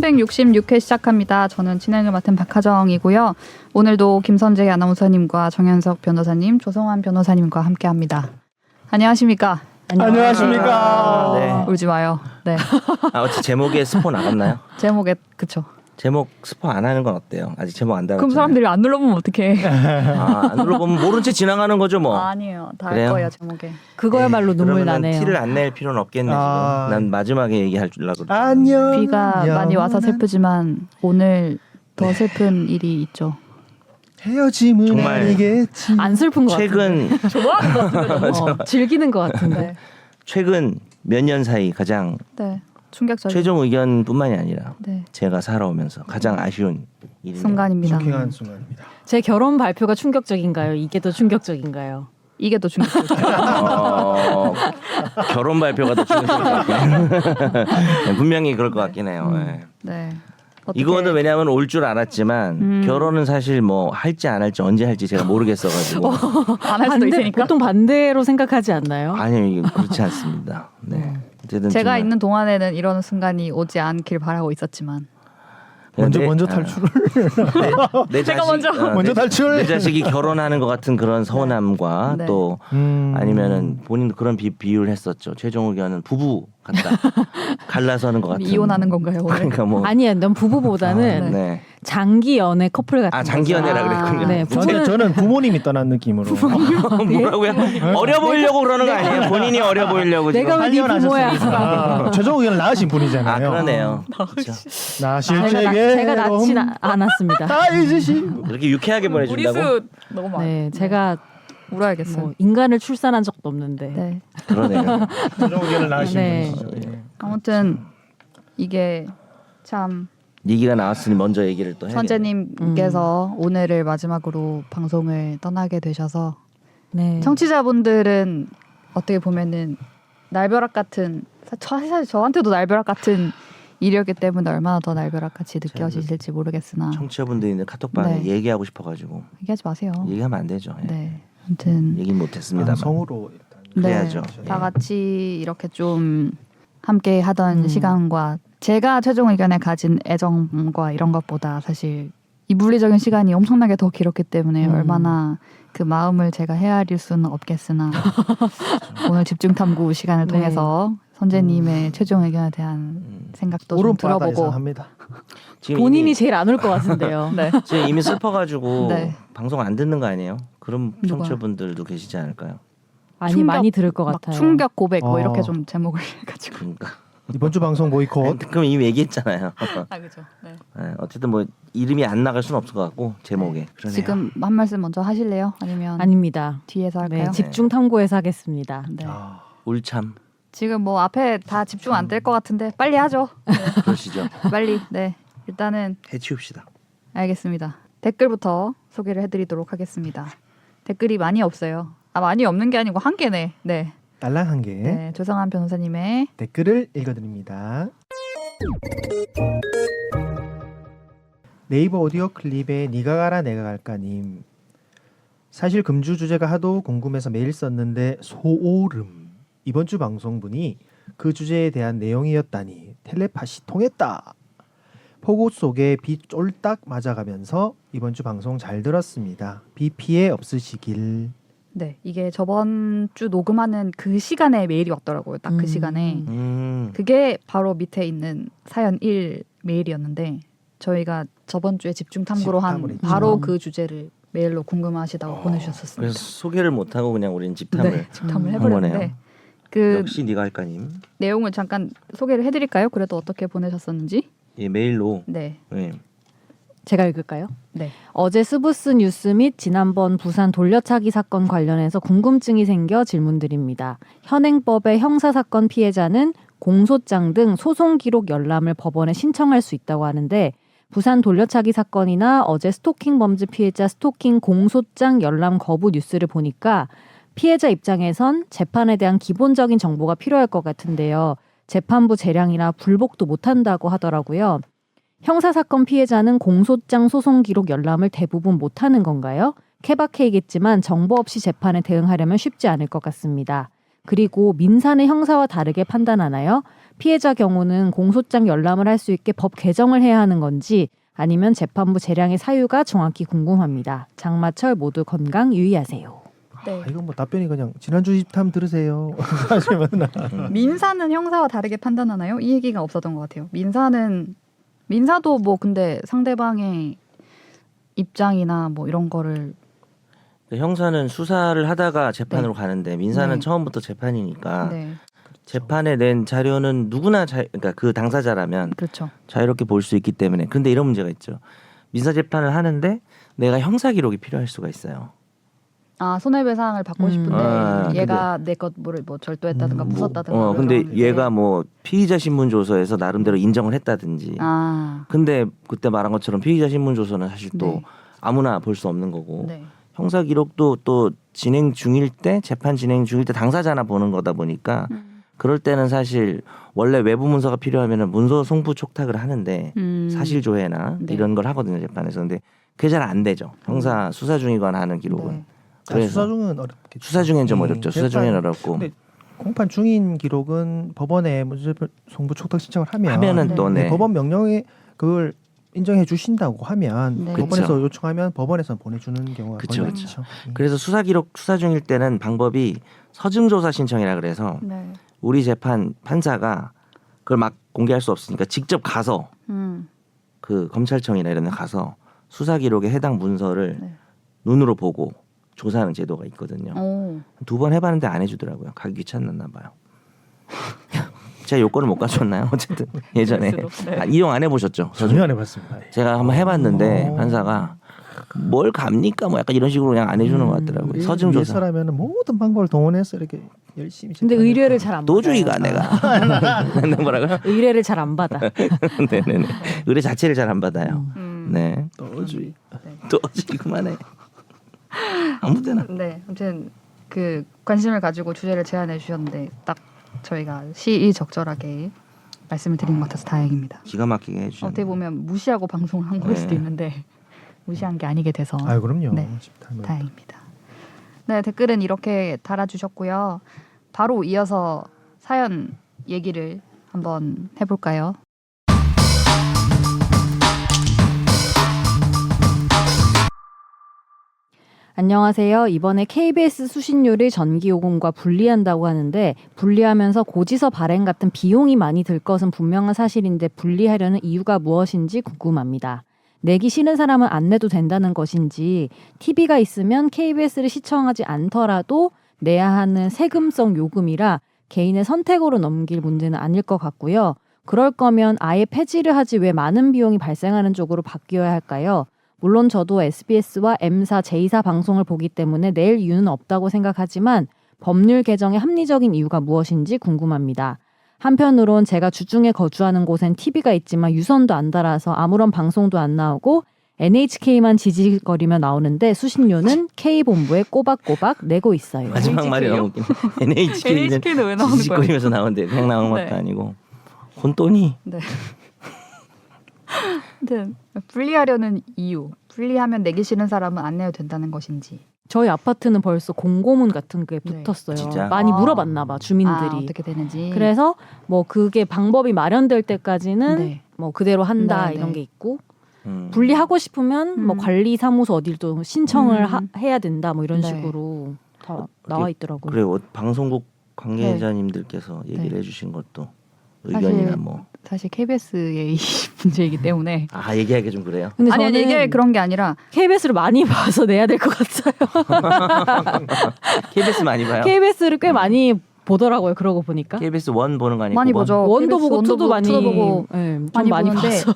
1166회 시작합니다. 저는 진행을 맡은 박하정이고요. 오늘도 김선재 아나운서님과 정현석 변호사님, 조성환 변호사님과 함께합니다. 안녕하십니까? 안녕하십니까? 네. 울지 마요. 네. 어째 제목에 스포 나갔나요? 제목에 그쵸. 제목 스포 안 하는 건 어때요? 아직 제목 안 달았잖아요. 그럼 사람들이 안 눌러보면 어떡해. 안 눌러보면 모른 채 지나가는 거죠 뭐. 아니에요. 다 할 그래요? 거예요 제목에. 그거야말로 눈물 그러면은 나네요. 티를 안 낼 필요는 없겠네 지금. 난 마지막에 얘기하려고. 안녕. 비가 많이 와서 슬프지만 오늘 더 슬픈 일이 있죠. 헤어짐은 정말 아니겠지. 안 슬픈 것 최근 좋아하는 것 같은데. 즐기는 것 같은데. 최근 몇 년 사이 가장 네. 충격적인 최종 의견뿐만이 아니라 네. 제가 살아오면서 가장 아쉬운 일이네요. 순간입니다. 쇼킹한 순간입니다. 제 결혼 발표가 충격적인가요? 이게 더 충격적인가요? 이게 더 충격적이죠. 결혼 발표가 더 충격적일 것 같긴 네, 분명히 그럴 것 같긴 해요. 네. 네. 어떻게- 이거는 왜냐하면 올 줄 알았지만 결혼은 사실 뭐 할지 안 할지 언제 할지 제가 모르겠어가지고 안 할 수도 있으니까. 보통 반대로 생각하지 않나요? 아니요 이게 그렇지 않습니다. 네. 어쨌든 제가 정말. 있는 동안에는 이런 순간이 오지 않길 바라고 있었지만 먼저 탈출을. 내 제가 자식, 먼저. 먼저 탈출. 내 자식이 결혼하는 것 같은 그런 서운함과 네. 또 아니면은 본인도 그런 비유를 했었죠. 최종 의견은 부부 같다. 갈라서는 것 같은. 이혼하는 건가요 오늘? 그러니까 뭐 아니야, 넌 부부보다는 네. 장기 연애 커플 같은. 장기 연애라 거죠. 그랬군요. 네, 저는 부모님이 떠난 느낌으로. 뭐라고요? 어려 보이려고 그러는 거 아니에요? 본인이 어려 보이려고 지금. 내가 왜 네 부모야? 최종 의견을 낳으신 분이잖아요. 그러네요. 그렇죠. 나실 제가 책에 낳진 않았습니다. 다 잊으시. 이렇게 유쾌하게 보내준다고? 무리수 너무 많아. 네, 제가 울어야겠어요. 뭐 인간을 출산한 적도 없는데. 네. 그러네요. 최종 의견을 낳으신 네. 분이시죠. 예. 아무튼 이게 참 얘기가 나왔으니 먼저 얘기를 또 해야 선재님께서 오늘을 마지막으로 방송을 떠나게 되셔서 네. 청취자분들은 어떻게 보면은 날벼락 같은 사실 저한테도 날벼락 같은 일이었기 때문에 얼마나 더 날벼락 같이 느껴지실지 모르겠으나 청취자분들이 카톡방에 네. 얘기하고 싶어가지고 얘기하지 마세요. 얘기하면 안 되죠. 예. 네, 아무튼 얘기는 못했습니다만. 성으로 일단. 그래야죠. 다 같이 이렇게 좀 함께 하던 음. 시간과 제가 최종 의견에 가진 애정과 이런 것보다 사실 이 물리적인 시간이 엄청나게 더 길었기 때문에 얼마나 그 마음을 제가 헤아릴 수는 없겠으나 오늘 집중 탐구 시간을 네. 통해서 선재님의 최종 의견에 대한 생각도 좀 오른바다에서 들어보고 합니다. 지금 본인이 이미, 제일 안 올 것 같은데요. 네. 지금 이미 슬퍼가지고 네. 방송 안 듣는 거 아니에요? 그럼 누가? 청취자분들도 계시지 않을까요? 많이 충격, 많이 들을 것 막 같아요. 충격 고백 뭐 어. 이렇게 좀 제목을 해가지고 그러니까. 이번 주 방송 보이콧. 그럼 이미 얘기했잖아요. 아 그죠. 네. 네, 어쨌든 뭐 이름이 안 나갈 수는 없을 것 같고 제목에. 그러네요. 지금 한 말씀 먼저 하실래요? 아니면 아닙니다. 뒤에서 할까요? 네, 집중 탐구해서 하겠습니다. 네. 아, 울참 지금 뭐 앞에 다 집중 안 될 것 같은데 빨리 하죠. 그러시죠. 빨리. 네. 일단은 해치웁시다. 알겠습니다. 댓글부터 소개를 해드리도록 하겠습니다. 댓글이 많이 없어요. 많이 없는 게 아니고 한 개네. 네. 딸랑 한 개. 네. 조성한 변호사님의 댓글을 읽어드립니다. 네이버 오디오 클립에 니가 가라 내가 갈까님. 사실 금주 주제가 하도 궁금해서 메일 썼는데 소오름. 이번 주 방송분이 그 주제에 대한 내용이었다니 텔레파시 통했다. 폭우 속에 비 쫄딱 맞아가면서 이번 주 방송 잘 들었습니다. 비 피해 없으시길. 네. 이게 저번 주 녹음하는 그 시간에 메일이 왔더라고요. 딱 그 시간에. 그게 바로 밑에 있는 사연 1 메일이었는데 저희가 저번 주에 집중 탐구로 한 집탐을 했죠. 바로 그 주제를 메일로 궁금하시다고 보내주셨었습니다. 그래서 소개를 못 하고 그냥 우리는 집탐을 네, 집탐을 한 해버렸는데 거네요. 그 역시 네가 할까님. 내용을 잠깐 소개를 해드릴까요? 그래도 어떻게 보내셨었는지. 예, 메일로. 네, 네. 제가 읽을까요? 네. 어제 스브스 뉴스 및 지난번 부산 돌려차기 사건 관련해서 궁금증이 생겨 질문드립니다. 현행법의 형사사건 피해자는 공소장 등 소송 기록 열람을 법원에 신청할 수 있다고 하는데 부산 돌려차기 사건이나 어제 스토킹 범죄 피해자 스토킹 공소장 열람 거부 뉴스를 보니까 피해자 입장에선 재판에 대한 기본적인 정보가 필요할 것 같은데요. 재판부 재량이나 불복도 못한다고 하더라고요. 형사사건 피해자는 공소장 소송 기록 열람을 대부분 못하는 건가요? 케바케이겠지만 정보 없이 재판에 대응하려면 쉽지 않을 것 같습니다. 그리고 민사는 형사와 다르게 판단하나요? 피해자 경우는 공소장 열람을 할 수 있게 법 개정을 해야 하는 건지 아니면 재판부 재량의 사유가 정확히 궁금합니다. 장마철 모두 건강 유의하세요. 네. 이건 뭐 답변이 그냥 지난주 집탐 들으세요. 하시면 민사는 형사와 다르게 판단하나요? 이 얘기가 없었던 것 같아요. 민사도 뭐 근데 상대방의 입장이나 뭐 이런 거를 형사는 수사를 하다가 재판으로 네. 가는데 민사는 네. 처음부터 재판이니까 네, 재판에 낸 자료는 누구나 그러니까 그 당사자라면 그렇죠. 자유롭게 볼 수 있기 때문에. 근데 이런 문제가 있죠. 민사 재판을 하는데 내가 형사 기록이 필요할 수가 있어요. 아 손해배상을 받고 싶은데 아, 얘가 내 것 뭐를 뭐 절도했다든가 부쉈다든가. 뭐 근데 이러는데. 얘가 뭐 피의자 신문조서에서 나름대로 인정을 했다든지. 아 근데 그때 말한 것처럼 피의자 신문조서는 사실 또 네. 아무나 볼 수 없는 거고. 네. 형사 기록도 또 진행 중일 때 재판 진행 중일 때 당사자나 보는 거다 보니까 그럴 때는 사실 원래 외부 문서가 필요하면은 문서 송부 촉탁을 하는데 사실 조회나 네. 이런 걸 하거든요 재판에서. 근데 그게 잘 안 되죠. 형사 수사 중이거나 하는 기록은. 네. 그래서 수사 중은 어렵겠죠. 수사 중엔 좀 어렵죠. 수사 중엔 재판- 어렵고 근데 공판 중인 기록은 법원에 문제 송부 촉탁 신청을 하면은 네. 또 네. 법원 명령에 그걸 인정해 주신다고 하면 네. 법원에서 그쵸. 요청하면 법원에서 보내주는 경우가 그쵸, 거의 그쵸. 많죠. 그래서 수사 기록 수사 중일 때는 방법이 서증조사 신청이라 그래서 네. 우리 재판 판사가 그걸 막 공개할 수 없으니까 직접 가서 그 검찰청이나 이런 데 가서 수사 기록에 해당 문서를 네. 눈으로 보고 조사하는 제도가 있거든요. 오. 2번 해봤는데 안 해주더라고요. 가기 귀찮았나 봐요. 제가 요건을 못 갖췄나요? 어쨌든 예전에 그럴수록, 네. 이용 안 해보셨죠? 전혀 안 해봤습니다. 제가 한번 해봤는데 오. 판사가 뭘 갑니까? 뭐 약간 이런 식으로 그냥 안 해주는 것 같더라고요. 서증조사. 위해서라면 모든 방법을 동원해서 이렇게 열심히. 근데 재판을 의뢰를 잘 안 받아요. 노주의가 내가 뭐라고요? 의뢰를 잘 안 받아. 네네네. 의뢰 자체를 잘 안 받아요. 네. 노주의. 또 어지 그만해. 아무데나. 네, 아무튼 그 관심을 가지고 주제를 제안해 주셨는데 딱 저희가 시의적절하게 말씀을 드린 것 같아서 다행입니다. 기가 막히게 해주셨네. 어떻게 보면 무시하고 방송을 한 걸 수도 네. 있는데 무시한 게 아니게 돼서 아 그럼요. 네. 집탐은. 다행입니다. 네, 댓글은 이렇게 달아주셨고요. 바로 이어서 사연 얘기를 한번 해볼까요? 안녕하세요. 이번에 KBS 수신료를 전기요금과 분리한다고 하는데 분리하면서 고지서 발행 같은 비용이 많이 들 것은 분명한 사실인데 분리하려는 이유가 무엇인지 궁금합니다. 내기 싫은 사람은 안 내도 된다는 것인지 TV가 있으면 KBS를 시청하지 않더라도 내야 하는 세금성 요금이라 개인의 선택으로 넘길 문제는 아닐 것 같고요. 그럴 거면 아예 폐지를 하지 왜 많은 비용이 발생하는 쪽으로 바뀌어야 할까요? 물론 저도 SBS와 M사, J사 방송을 보기 때문에 낼 이유는 없다고 생각하지만 법률 개정의 합리적인 이유가 무엇인지 궁금합니다. 한편으론 제가 주중에 거주하는 곳엔 TV가 있지만 유선도 안 달아서 아무런 방송도 안 나오고 NHK만 지지거리며 나오는데 수신료는 K본부에 꼬박꼬박 내고 있어요. 마지막 말이 너무 웃기네. NHK는 NHK는 왜 나오는 거예요? 지직거리면서 나오는데 그냥 나오는 것도 네. 아니고 혼돈이. 네. 아무튼 분리하려는 이유, 분리하면 내기 싫은 사람은 안 내도 된다는 것인지. 저희 아파트는 벌써 공고문 같은 게 네. 붙었어요. 진짜? 많이 아. 물어봤나 봐 주민들이. 어떻게 되는지. 그래서 뭐 그게 방법이 마련될 때까지는 네. 뭐 그대로 한다 네, 이런 네. 게 있고 음. 분리하고 싶으면 뭐 관리사무소 어딜 또 신청을 해야 된다 뭐 이런 네. 식으로 다 나와 있더라고요. 그래 방송국 관계자님들께서 얘기를 네. 해주신 것도 의견이나 사실- 뭐. 사실 KBS의 이 문제이기 때문에. 얘기하기 좀 그래요. 근데 아니 저는 이게 그런 게 아니라 KBS를 많이 봐서 내야 될 것 같아요. KBS 많이 봐요. KBS를 꽤 많이 보더라고요. 그러고 보니까 KBS 원 보는 거 아니고 많이 원? 보죠. 원도 KBS 보고 원도 투도 많이 투도 보고 좀 많이 많이 보는데 봐서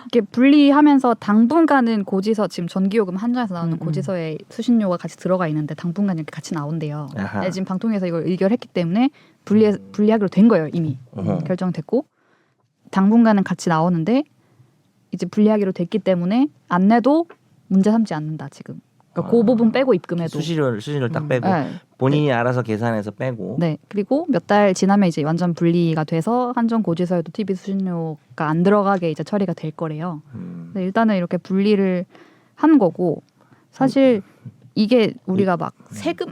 이게 분리하면서 당분간은 고지서 지금 전기요금 한정에서 나오는 음. 고지서에 수신료가 같이 들어가 있는데 당분간 이렇게 같이 나온대요. 아하. 네, 지금 방통위에서 이걸 의결했기 때문에 분리하기로 된 거예요. 이미 어허. 결정됐고 당분간은 같이 나오는데 이제 분리하기로 됐기 때문에 안 내도 문제 삼지 않는다 지금. 그러니까 그 부분 빼고 입금해도. 수신료를 딱 빼고 네. 본인이 알아서 계산해서 빼고. 네. 그리고 몇 달 지나면 이제 완전 분리가 돼서 한정 고지서에도 TV 수신료가 안 들어가게 이제 처리가 될 거래요. 근데 일단은 이렇게 분리를 한 거고 사실 이게 우리가 막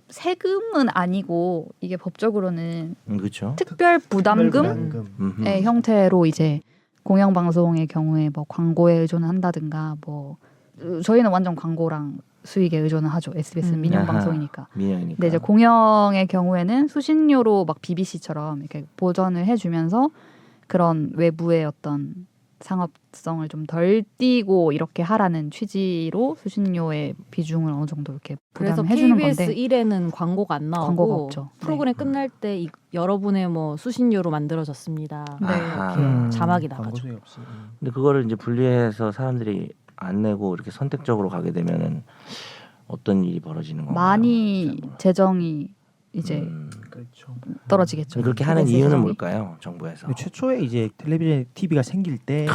세금은 아니고 이게 법적으로는 그렇죠. 특별 부담금의 부담금. 형태로 이제 공영방송의 경우에 뭐 광고에 의존한다든가 뭐 저희는 완전 광고랑 수익에 의존을 하죠. SBS는 민영 아하. 방송이니까. 민영이니까. 근데 이제 공영의 경우에는 수신료로 막 BBC처럼 이렇게 보전을 해주면서 그런 외부의 어떤 상업성을 좀 덜 띄고 이렇게 하라는 취지로 수신료의 비중을 어느 정도 이렇게 그래서 부담해 주는 KBS 건데 1에는 광고가 안 나오고 광고가 없죠. 프로그램 끝날 때 여러분의 뭐 수신료로 만들어졌습니다. 네. 아하. 이렇게 자막이 나가죠. 광고 소용 없이. 근데 그거를 이제 분리해서 사람들이 안 내고 이렇게 선택적으로 가게 되면은 어떤 일이 벌어지는 건가요? 많이 재정이 이제 그렇죠. 떨어지겠죠. 그렇게 하는 KBS 이유는 재정이. 뭘까요? 정부에서. 최초에 이제 텔레비전 TV가 생길 때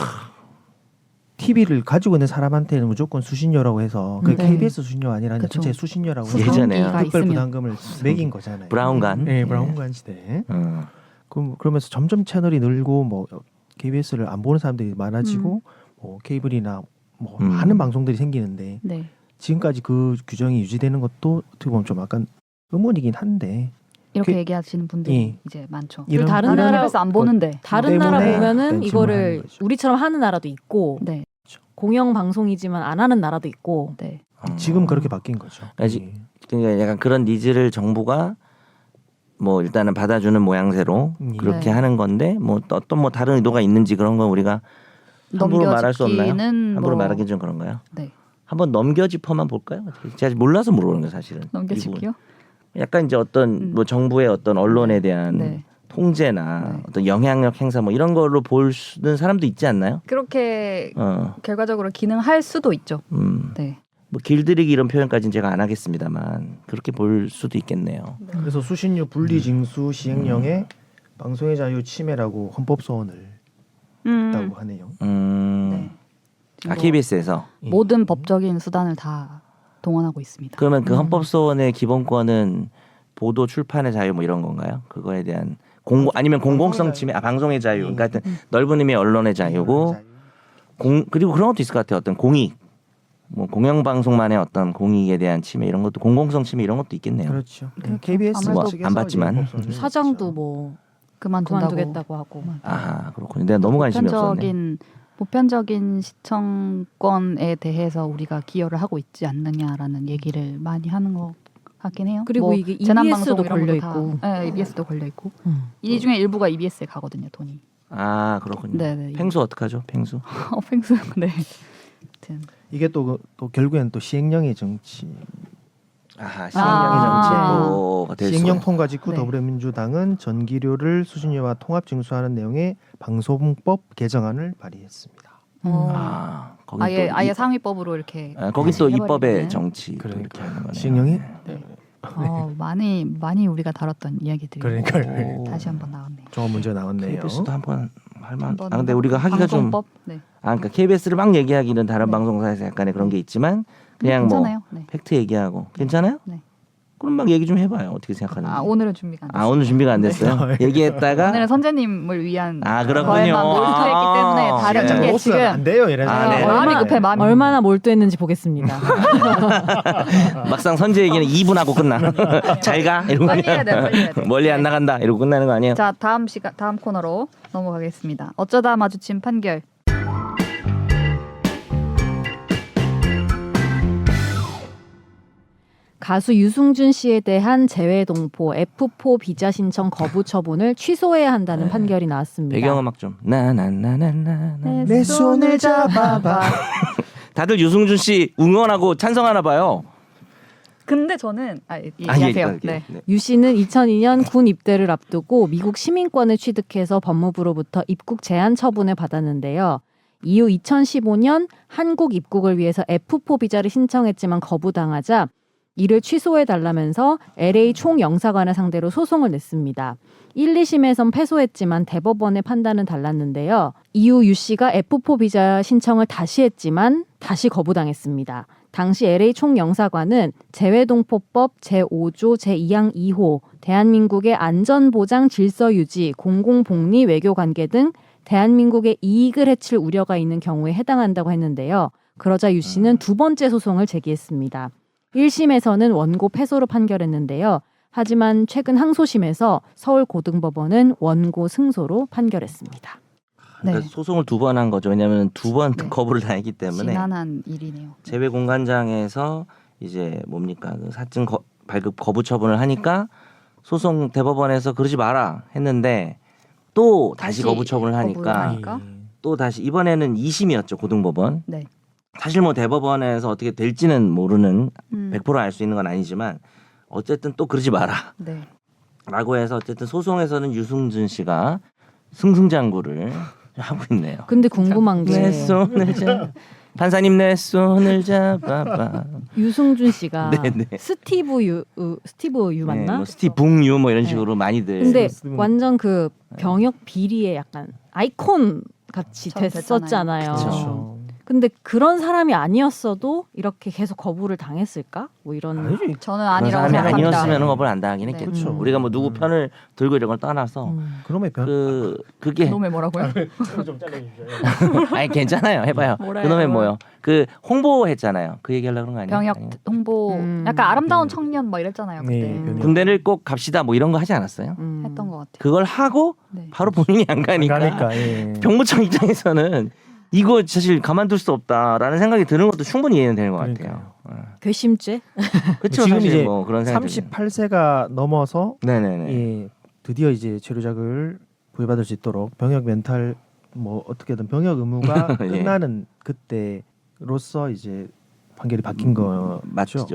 TV를 가지고 있는 사람한테는 무조건 수신료라고 해서 그 네. KBS 수신료 아니라 그쵸. 전체 수신료라고 해서 예전에요. 수성기가 특별 있으면 부담금을 매긴 거잖아요. 브라운관. 네, 브라운관 시대. 어. 그러면서 점점 채널이 늘고 뭐 KBS를 안 보는 사람들이 많아지고 뭐 케이블이나 뭐 많은 방송들이 생기는데 네. 지금까지 그 규정이 유지되는 것도 어떻게 보면 좀 약간 의문이긴 한데 이렇게 그- 얘기하시는 분들이 예. 이제 많죠. 이런 다른 다른 나라- 나라에서 안 보는데. 다른 나라 때문에 보면은 약간 이거를 질문하는 거죠. 우리처럼 하는 나라도 있고 네. 공영 방송이지만 안 하는 나라도 있고 네. 지금 그렇게 바뀐 거죠. 아직- 예. 그러니까 약간 그런 니즈를 정부가 뭐 일단은 받아주는 모양새로 그렇게 네. 하는 건데 뭐 어떤 뭐 다른 의도가 있는지 그런 건 우리가 함부로 말할 수 없나요? 넘겨짚기는 함부로 뭐- 말하기 좀 그런가요? 네. 한번 넘겨짚어만 볼까요? 제가 몰라서 물어보는 거예요, 사실은. 이 넘겨짚기요? 부분. 약간 이제 어떤 뭐 정부의 어떤 언론에 대한 네. 통제나 네. 어떤 영향력 행사 뭐 이런 걸로 보는 사람도 있지 않나요? 그렇게 어, 결과적으로 기능할 수도 있죠. 네. 뭐 길들이기 이런 표현까지는 제가 안 하겠습니다만 그렇게 볼 수도 있겠네요. 그래서 수신료 분리 징수 시행령에 방송의 자유 침해라고 헌법 소원을 했다고 하네요. 네. 아 뭐 KBS에서 모든 법적인 수단을 다 동원하고 있습니다. 그러면 그 헌법소원의 기본권은 보도 출판의 자유 뭐 이런 건가요? 그거에 대한 아니면 공공성 침해, 방송의 자유, 그러니까 하여튼 넓은 의미의 언론의 자유고 그리고 그런 것도 있을 것 같아요. 어떤 공익, 뭐 공영방송만의 어떤 공익에 대한 침해 이런 것도 공공성 침해 이런 것도 있겠네요. 그렇죠. 그렇죠. KBS 아무래도 측에서 안 받지만. 이제 헌법 소원을 사장도 냈죠. 뭐 그만둔다고. 그만두겠다고 하고 아 그렇군요. 내가 너무 관심이 없었네. 보편적인 시청권에 대해서 우리가 기여를 하고 있지 않느냐라는 얘기를 많이 하는 것 같긴 해요. 그리고 뭐 이게 재난방송 EBS도 이런 걸려 것도 다- 있고. 네, EBS도 걸려 있고 이 중에 일부가 EBS에 가거든요, 돈이. 아 그렇군요. 네네. 팽수 어떡하죠? 팽수. 팽수. 네. 아무튼. 이게 또 결국엔 또 시행령의 정치. 아하 시행령의 아. 정치가 될 시행령 수가. 통과 직후 네. 더불어민주당은 전기료를 수신료와 통합 징수하는 내용의 방송법 개정안을 발의했습니다. 아 거기 아예 또 아예 상위법으로 이렇게. 거기 또 해버리면은. 입법의 정치 또 그러니까 이렇게 하는 거네요. 시행령이 네. 많이 우리가 다뤘던 이야기들이 그러니까요. 다시 한번 나왔네요. 좋은 문제 나왔네요. KBS도 한번 할만. 한번 아 근데 우리가 하기가 좀. 방송법? 네. 그러니까 KBS를 막 얘기하기는 다른 네. 방송사에서 약간의 그런 게 있지만 그냥 뭐 괜찮아요. 네. 팩트 얘기하고 괜찮아요? 네. 그럼 막 얘기 좀 해봐요. 어떻게 생각하는지. 오늘은 준비가 안 됐어요. 오늘 준비가 안 됐어요. 얘기했다가 오늘은 선재님을 위한 그렇군요. 거에만 몰두했기 때문에 다른 네. 게 옷은 지금 안 돼요. 이래서 네. 마음이 급해 마음이. 얼마나 몰두했는지 보겠습니다. 막상 선제 얘기는 2분 하고 끝나. 잘 가. 이러고 빨리 그냥 해야 돼, 빨리 해야 돼. 멀리 안 나간다. 이러고 끝나는 거 아니에요? 자 다음 코너로 넘어가겠습니다. 어쩌다 마주친 판결. 가수 유승준 씨에 대한 재외동포 F4 비자 신청 거부 처분을 취소해야 한다는 판결이 나왔습니다. 배경음악 좀. 나나나나나. 내 손을 잡아봐. 다들 유승준 씨 응원하고 찬성하나 봐요. 근데 저는 얘기하세요. 네. 유 씨는 2002년 군 입대를 앞두고 미국 시민권을 취득해서 법무부로부터 입국 제한 처분을 받았는데요. 이후 2015년 한국 입국을 위해서 F4 비자를 신청했지만 거부당하자 이를 취소해달라면서 LA 총영사관을 상대로 소송을 냈습니다. 1, 2심에선 패소했지만 대법원의 판단은 달랐는데요. 이후 유 씨가 F4 비자 신청을 다시 했지만 다시 거부당했습니다. 당시 LA 총영사관은 재외동포법 제5조 제2항 2호 대한민국의 안전보장 질서유지, 공공복리, 외교관계 등 대한민국의 이익을 해칠 우려가 있는 경우에 해당한다고 했는데요. 그러자 유 씨는 두 번째 소송을 제기했습니다. 1심에서는 원고 패소로 판결했는데요. 하지만 최근 항소심에서 서울고등법원은 원고 승소로 판결했습니다. 네. 그러니까 소송을 2번 한 거죠. 왜냐하면 2번 네. 거부를 당했기 때문에 지난한 일이네요. 재외 공관장에서 이제 뭡니까 그 사증 발급 거부 처분을 하니까 소송 대법원에서 그러지 마라 했는데 또 다시 거부 처분을 거부를 하니까 하니까? 또 다시 이번에는 2심이었죠 고등법원. 네. 사실 뭐 대법원에서 어떻게 될지는 모르는 100% 알 수 있는 건 아니지만 어쨌든 또 그러지 마라. 네. 라고 해서 어쨌든 소송에서는 유승준 씨가 승승장구를 하고 있네요. 근데 궁금한 게 내 손을 잡 판사님 내 손을 잡아봐. 유승준 씨가 네네. 스티브 유 맞나? 뭐 스티붕유 뭐 이런 네. 식으로 많이들. 근데 스티브- 완전 그 병역 비리의 약간 아이콘 같이 처음 됐었잖아요. 됐잖아요. 그렇죠. 근데 그런 사람이 아니었어도 이렇게 계속 거부를 당했을까? 뭐 이런 아니지. 저는 그런 아니라고 사람이 생각합니다. 아니었으면 거부를 안 당하긴 네. 했겠죠. 그렇죠. 우리가 뭐 누구 편을 들고 이런 걸 떠나서 그놈의 변. 그게 놈의 뭐라고요? 좀 잘라주세요. 아니 괜찮아요. 해봐요. 뭐래요? 그놈의 뭐요? 그 홍보했잖아요. 그 얘기하려고 그런 거 아니에요? 병역 아니요. 홍보 약간 아름다운 청년 뭐 이랬잖아요. 그때 네, 병역. 군대를 꼭 갑시다 뭐 이런 거 하지 않았어요? 했던 것 같아요. 그걸 하고 네. 바로 본인이 안 가니까, 가니까 예. 병무청 입장에서는 이거 사실 가만둘 수 없다라는 생각이 드는 것도 충분히 이해는 되는 것 같아요. 괘씸죄? 그렇죠. 지금 사실 이제 뭐 그런 생각이 38세가 넘어서 네네네. 예, 드디어 이제 치료작을 부여받을 수 있도록 병역 멘탈 뭐 어떻게든 병역 의무가 예. 끝나는 그때로서 이제 판결이 바뀐 거죠. 맞죠.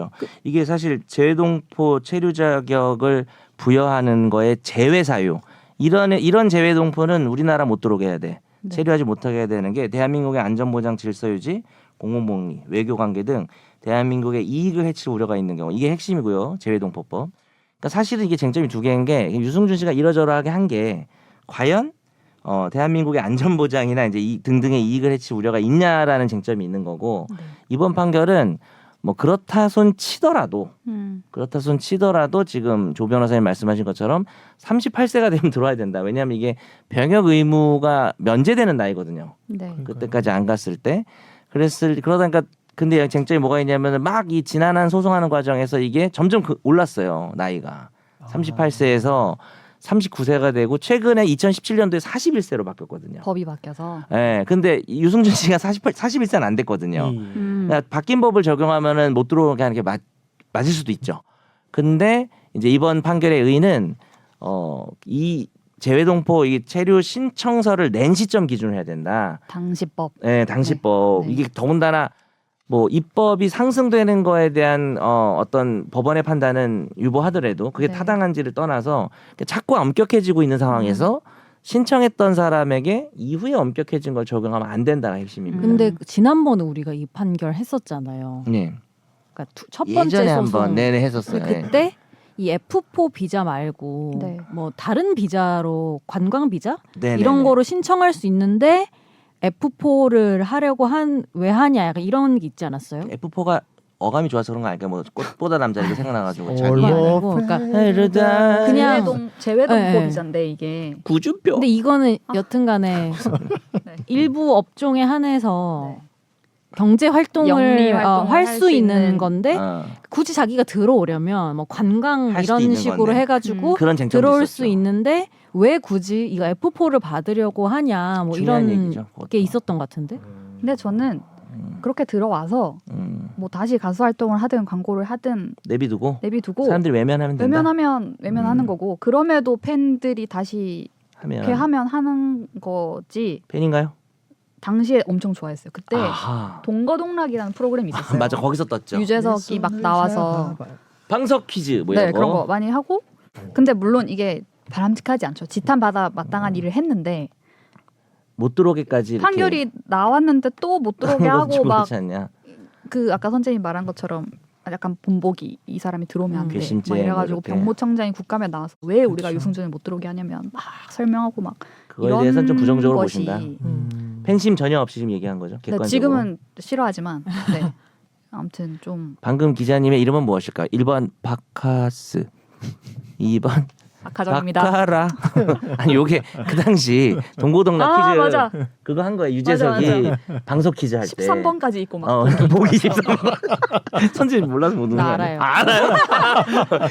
이게 사실 재외동포 체류 자격을 부여하는 거에 제외 사유 이런 재외동포는 우리나라 못 들어오게 해야 돼. 네. 체류하지 못하게 해야 되는 게 대한민국의 안전보장 질서유지, 공공복리, 외교관계 등 대한민국의 이익을 해칠 우려가 있는 경우 이게 핵심이고요. 재외동포법. 그러니까 사실은 이게 쟁점이 2개인 게 유승준 씨가 이러저러하게 한 게 과연 대한민국의 안전보장이나 이제 등등의 이익을 해칠 우려가 있냐라는 쟁점이 있는 거고 네. 이번 판결은 뭐 그렇다 손 치더라도 지금 조 변호사님 말씀하신 것처럼 38세가 되면 들어와야 된다. 왜냐하면 이게 병역 의무가 면제되는 나이거든요. 네. 그때까지 안 갔을 때 그러다니까 근데 쟁점이 뭐가 있냐면 막 이 지난한 소송하는 과정에서 이게 점점 올랐어요. 나이가 38세에서 39세가 되고 최근에 2017년도에 41세로 바뀌었거든요. 법이 바뀌어서. 예. 근데 유승준 씨가 41세는 안 됐거든요. 그러니까 바뀐 법을 적용하면은 못 들어오게 하는 게 맞을 수도 있죠. 근데 이제 이번 판결의 의의는 이 재외동포 이 체류 신청서를 낸 시점 기준으로 해야 된다. 당시법. 네, 당시법. 네. 이게 더군다나 뭐 입법이 상승되는 거에 대한 어떤 법원의 판단은 유보하더라도 그게 네. 타당한지를 떠나서 자꾸 엄격해지고 있는 상황에서 신청했던 사람에게 이후에 엄격해진 걸 적용하면 안 된다가 핵심입니다. 근데 지난번에 우리가 이 판결 했었잖아요. 네. 그러니까 첫 번째 예전에 소송. 한번 내내 했었어요. 네. 그때 이 F4 비자 말고 네. 뭐 다른 비자로 관광 비자 네네네. 이런 거로 신청할 수 있는데 F4를 하려고 왜 하냐 약간 이런 게 있지 않았어요? F4가 어감이 좋아서 그런 거 아닐까? 뭐 꽃보다 남자 이렇게 생각나가지고 자기 그게 아니고 그러니까 헤르다 그냥 재외동포 네. 비자인데 이게 구준표. 근데 이거는 여튼간에 네. 일부 업종에 한해서 네. 경제 영리 활동을 활동을 할 할 수 수 있는 있는 건데 굳이 자기가 들어오려면 뭐 관광 할 수도 이런 있는 식으로 건데. 해가지고 그런 쟁점도 들어올 있었죠. 수 있는데 왜 굳이 이거 F4를 받으려고 하냐 뭐 중요한 이런 얘기죠, 그것도. 게 있었던 것 같은데 근데 저는 그렇게 들어와서 뭐 다시 가수 활동을 하든 광고를 하든 내비두고 내비두고 사람들이 외면하면 된다. 외면하는 거고 그럼에도 팬들이 다시 이렇게 하면 하는 거지. 팬인가요? 당시에 엄청 좋아했어요. 그때 아하. 동거동락이라는 프로그램이 있었어요. 맞아 거기서 떴죠. 유재석이 막 나와서 방석 퀴즈 뭐 네 이런 거. 그런 거 많이 하고 근데 물론 이게 바람직하지 않죠. 지탄받아 마땅한 일을 했는데 못 들어오게까지 이렇게 판결이 나왔는데 또 못 들어오게 그건 하고 좀 막 그렇지 않냐? 그 아까 선생님 말한 것처럼 약간 본보기 이 사람이 들어오면 안 돼. 괘씸죄 막 이래가지고 뭐 이렇게. 병무청장이 국감에 나와서 왜 우리가 그쵸. 유승준을 못 들어오게 하냐면 막 설명하고 막 그거에 이런 대해서는 좀 부정적으로 것이 보신다. 음. 팬심 전혀 없이 지금 얘기한 거죠. 네, 객관적으로. 지금은 싫어하지만 네. 아무튼 좀 방금 기자님의 이름은 무엇일까요? 1번 바카스, 2번 가정입니다. 바카라. 아니 요게 그 당시 동고동락 퀴즈 맞아. 그거 한 거야. 유재석이 방석 퀴즈 할 때. 13번까지 있고 막. 보기 13번. 선생님 몰라서 못 듣는 거 나 아니야? 알아요.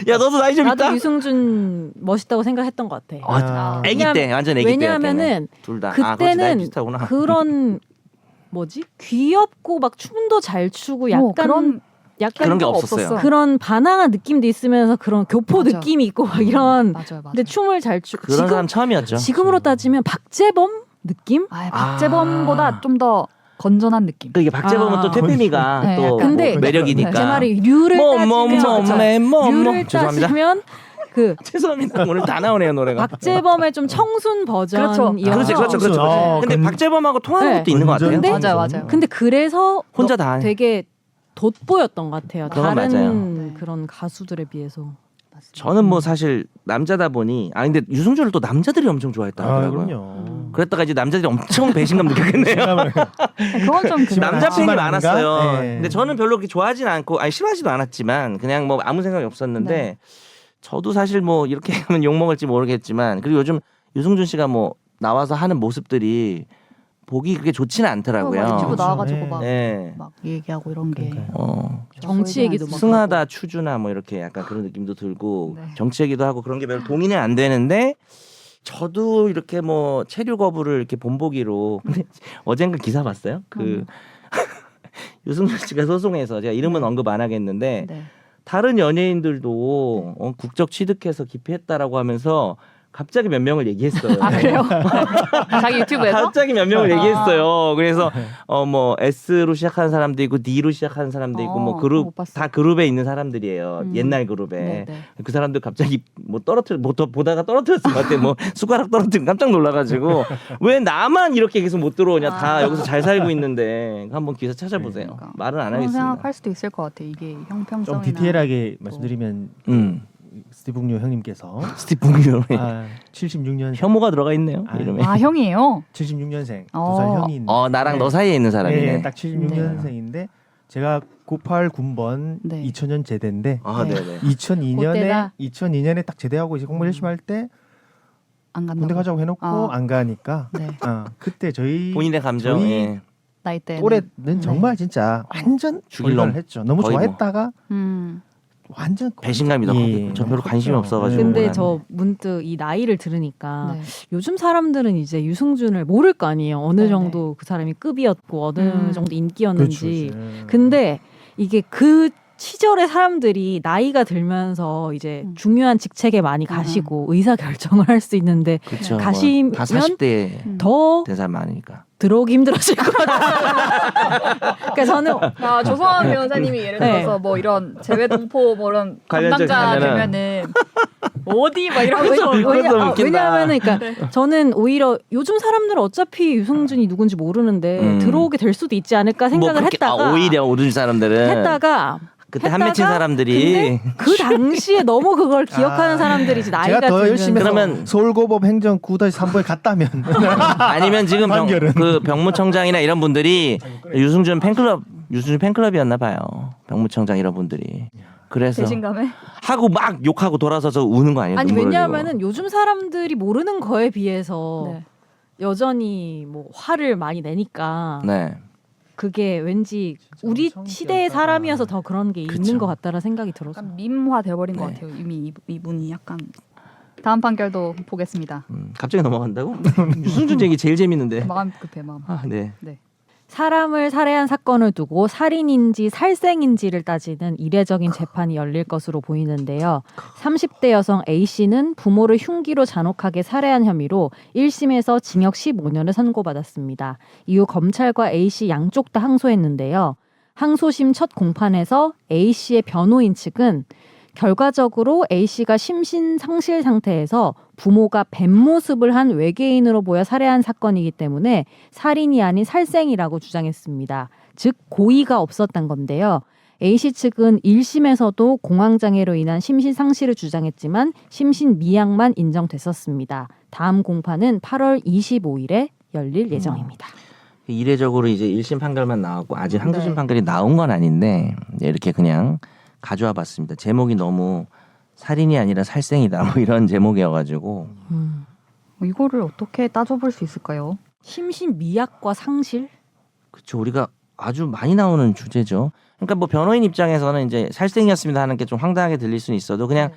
야 너도 나이 좀 나도 있다. 유승준 멋있다고 생각했던 것 같아. 아, 애기 때 완전 애기 때. 왜냐하면은 둘 다. 그때는 비슷하구나. 그런 뭐지 귀엽고 막 춤도 잘 추고 약간 그런 그런 게 없었어요. 그런 반항한 느낌도 있으면서 그런 교포 맞아. 느낌이 있고 막 이런. 맞아요. 근데 춤을 잘 추고 그런 사람 처음이었죠. 지금으로 따지면 박재범 느낌? 박재범보다 좀 더 건전한 느낌. 그 이게 박재범은 또 퇴폐미가 네, 또 약간. 근데 뭐 매력이니까. 제 말이 류를 뭐뭐뭐뭐뭐 죄송합니다. 따지면 그 죄송합니다. 오늘 다 나오네요 노래가. 박재범의 좀 청순 버전이어서 그렇죠. 근데 박재범하고 통하는 네. 것도 있는 것 같아요. 근데- 맞아요. 근데 그래서 혼자 다 하네. 되게 돋보였던 것 같아요. 그건 다른 맞아요. 그런 가수들에 비해서. 저는 뭐 사실 남자다 보니 근데 유승준을 또 남자들이 엄청 아, 좋아했더라고요. 그럼요. 그랬다가 이제 남자들이 엄청 배신감 느꼈겠네요. 그건 좀 그래요. 남자 팬이 심한 많았어요. 아닌가? 네. 근데 저는 별로 그렇게 좋아하진 않고 싫어하지도 않았지만 그냥 뭐 아무 생각이 없었는데 네. 저도 사실 뭐 이렇게 하면 욕 먹을지 모르겠지만 그리고 요즘 유승준 씨가 뭐 나와서 하는 모습들이 보기 그렇게 좋지는 않더라고요. 막 유튜브 그렇죠. 나와가지고 네. 막, 네. 막 얘기하고 이런 게. 그러니까요. 정치 얘기도 막 승하다 추주나 뭐 이렇게 약간 그런 느낌도 들고 네. 정치 얘기도 하고 그런 게 별로 동의는 안 되는데 저도 이렇게 뭐 체류 거부를 이렇게 본보기로 근데 어젠가 기사 봤어요? 그 유승준 씨가 소송해서 제가 이름은 언급 안 하겠는데 네. 다른 연예인들도 국적 취득해서 기피했다라고 하면서 갑자기 몇 명을 얘기했어요. 아 그래요? 자기 유튜브에서? 갑자기 몇 명을 얘기했어요. 그래서 뭐 S로 시작하는 사람도 있고 D로 시작하는 사람도 있고 뭐 그룹 못 봤어. 다 그룹에 있는 사람들이에요. 옛날 그룹에 네, 네. 그 사람들 갑자기 뭐 보다가 떨어뜨렸을 것 같아. 뭐 숟가락 떨어뜨리고 깜짝 놀라가지고 왜 나만 이렇게 계속 못 들어오냐. 다 여기서 잘 살고 있는데 한번 기사 찾아보세요. 그러니까. 말은 안 그런 하겠습니다. 생각할 수도 있을 것 같아. 이게 형평성이나. 좀 디테일하게 말씀드리면 스티븐 류 형님께서 스티븐 류 76년 혐오가 들어가 있네요. 아, 이름에. 아 형이에요? 76년생 어. 2살 형이 있는데 나랑 너 사이에 있는 사람이네. 네, 딱 76년생인데 제가 98 군번 네. 2000년 제대인데 네. 네네. 2002년에 딱 제대하고 이제 공부 열심히 할 때 안 간다고. 군대 가자고 해놓고 아. 안 가니까 네. 그때 저희 본인의 감정. 저희 예. 나이 때. 또래는 정말 진짜 완전 죽일 죽일만 놈. 했죠. 너무 거의 뭐. 좋아했다가 완전 배신감이 너무 예, 저 별로 관심이 컸죠. 없어가지고. 근데 몰랐네. 저 문득 이 나이를 들으니까 네. 요즘 사람들은 이제 유승준을 모를 거 아니에요. 어느 네네. 정도 그 사람이 급이었고 어느 정도 인기였는지. 그렇죠. 근데 이게 그 시절의 사람들이 나이가 들면서 이제 중요한 직책에 많이 가시고 의사 결정을 할 수 있는데 그쵸, 가시면 다 40대 더 된 사람 많으니까. 들어오기 힘들어질 것 같아요. 그러니까 저는 조성환 변호사님이 예를 네. 들어서 뭐 이런 재외동포 뭐 이런 관련자 담당자 가면은- 되면은 어디 막 이러면서 그것도 웃긴다. 왜냐하면 그러니까 저는 오히려 요즘 사람들은 어차피 유승준이 누군지 모르는데 들어오게 될 수도 있지 않을까 생각을 그렇게- 했다가 오히려 오른 사람들은 했다가 그때 한 맺힌 사람들이 근데 그 당시에 너무 그걸 기억하는 사람들이 이제 나이가 제가 더 들면서 열심히 해서 그러면- 서울고법 행정 9-3부에 갔다면 아니면 지금 판결은. 그 병무청장이나 이런 분들이 유승준 팬클럽이었나 봐요. 병무청장 이런 분들이. 그래서 배신감에 하고 막 욕하고 돌아서서 우는 거 아니에요? 아니 눈물 흘리고. 왜냐하면은 요즘 사람들이 모르는 거에 비해서 네. 여전히 뭐 화를 많이 내니까 네. 그게 왠지 우리 시대의 사람이어서 더 그런 게 있는 그쵸. 것 같다라 생각이 들어서 약간 밈화 돼버린 것 네. 같아요. 이미 이분이 약간 다음 판결도 보겠습니다. 갑자기 넘어간다고? 유승준 얘기 제일 재밌는데. 마음 급해 마음. 네. 사람을 살해한 사건을 두고 살인인지 살생인지를 따지는 이례적인 재판이 열릴 것으로 보이는데요. 30대 여성 A씨는 부모를 흉기로 잔혹하게 살해한 혐의로 1심에서 징역 15년을 선고받았습니다. 이후 검찰과 A씨 양쪽 다 항소했는데요. 항소심 첫 공판에서 A씨의 변호인 측은 결과적으로 A씨가 심신 상실 상태에서 부모가 뱀 모습을 한 외계인으로 보여 살해한 사건이기 때문에 살인이 아닌 살생이라고 주장했습니다. 즉 고의가 없었던 건데요. A씨 측은 1심에서도 공황장애로 인한 심신 상실을 주장했지만 심신 미약만 인정됐었습니다. 다음 공판은 8월 25일에 열릴 예정입니다. 이례적으로 이제 1심 판결만 나왔고 아직 항소심 네. 판결이 나온 건 아닌데 이렇게 그냥 가져와 봤습니다. 제목이 너무 살인이 아니라 살생이다 뭐 이런 제목이어가지고 이거를 어떻게 따져볼 수 있을까요? 심신미약과 상실? 그렇죠. 우리가 아주 많이 나오는 주제죠. 그러니까 뭐 변호인 입장에서는 이제 살생이었습니다 하는 게 좀 황당하게 들릴 수는 있어도 그냥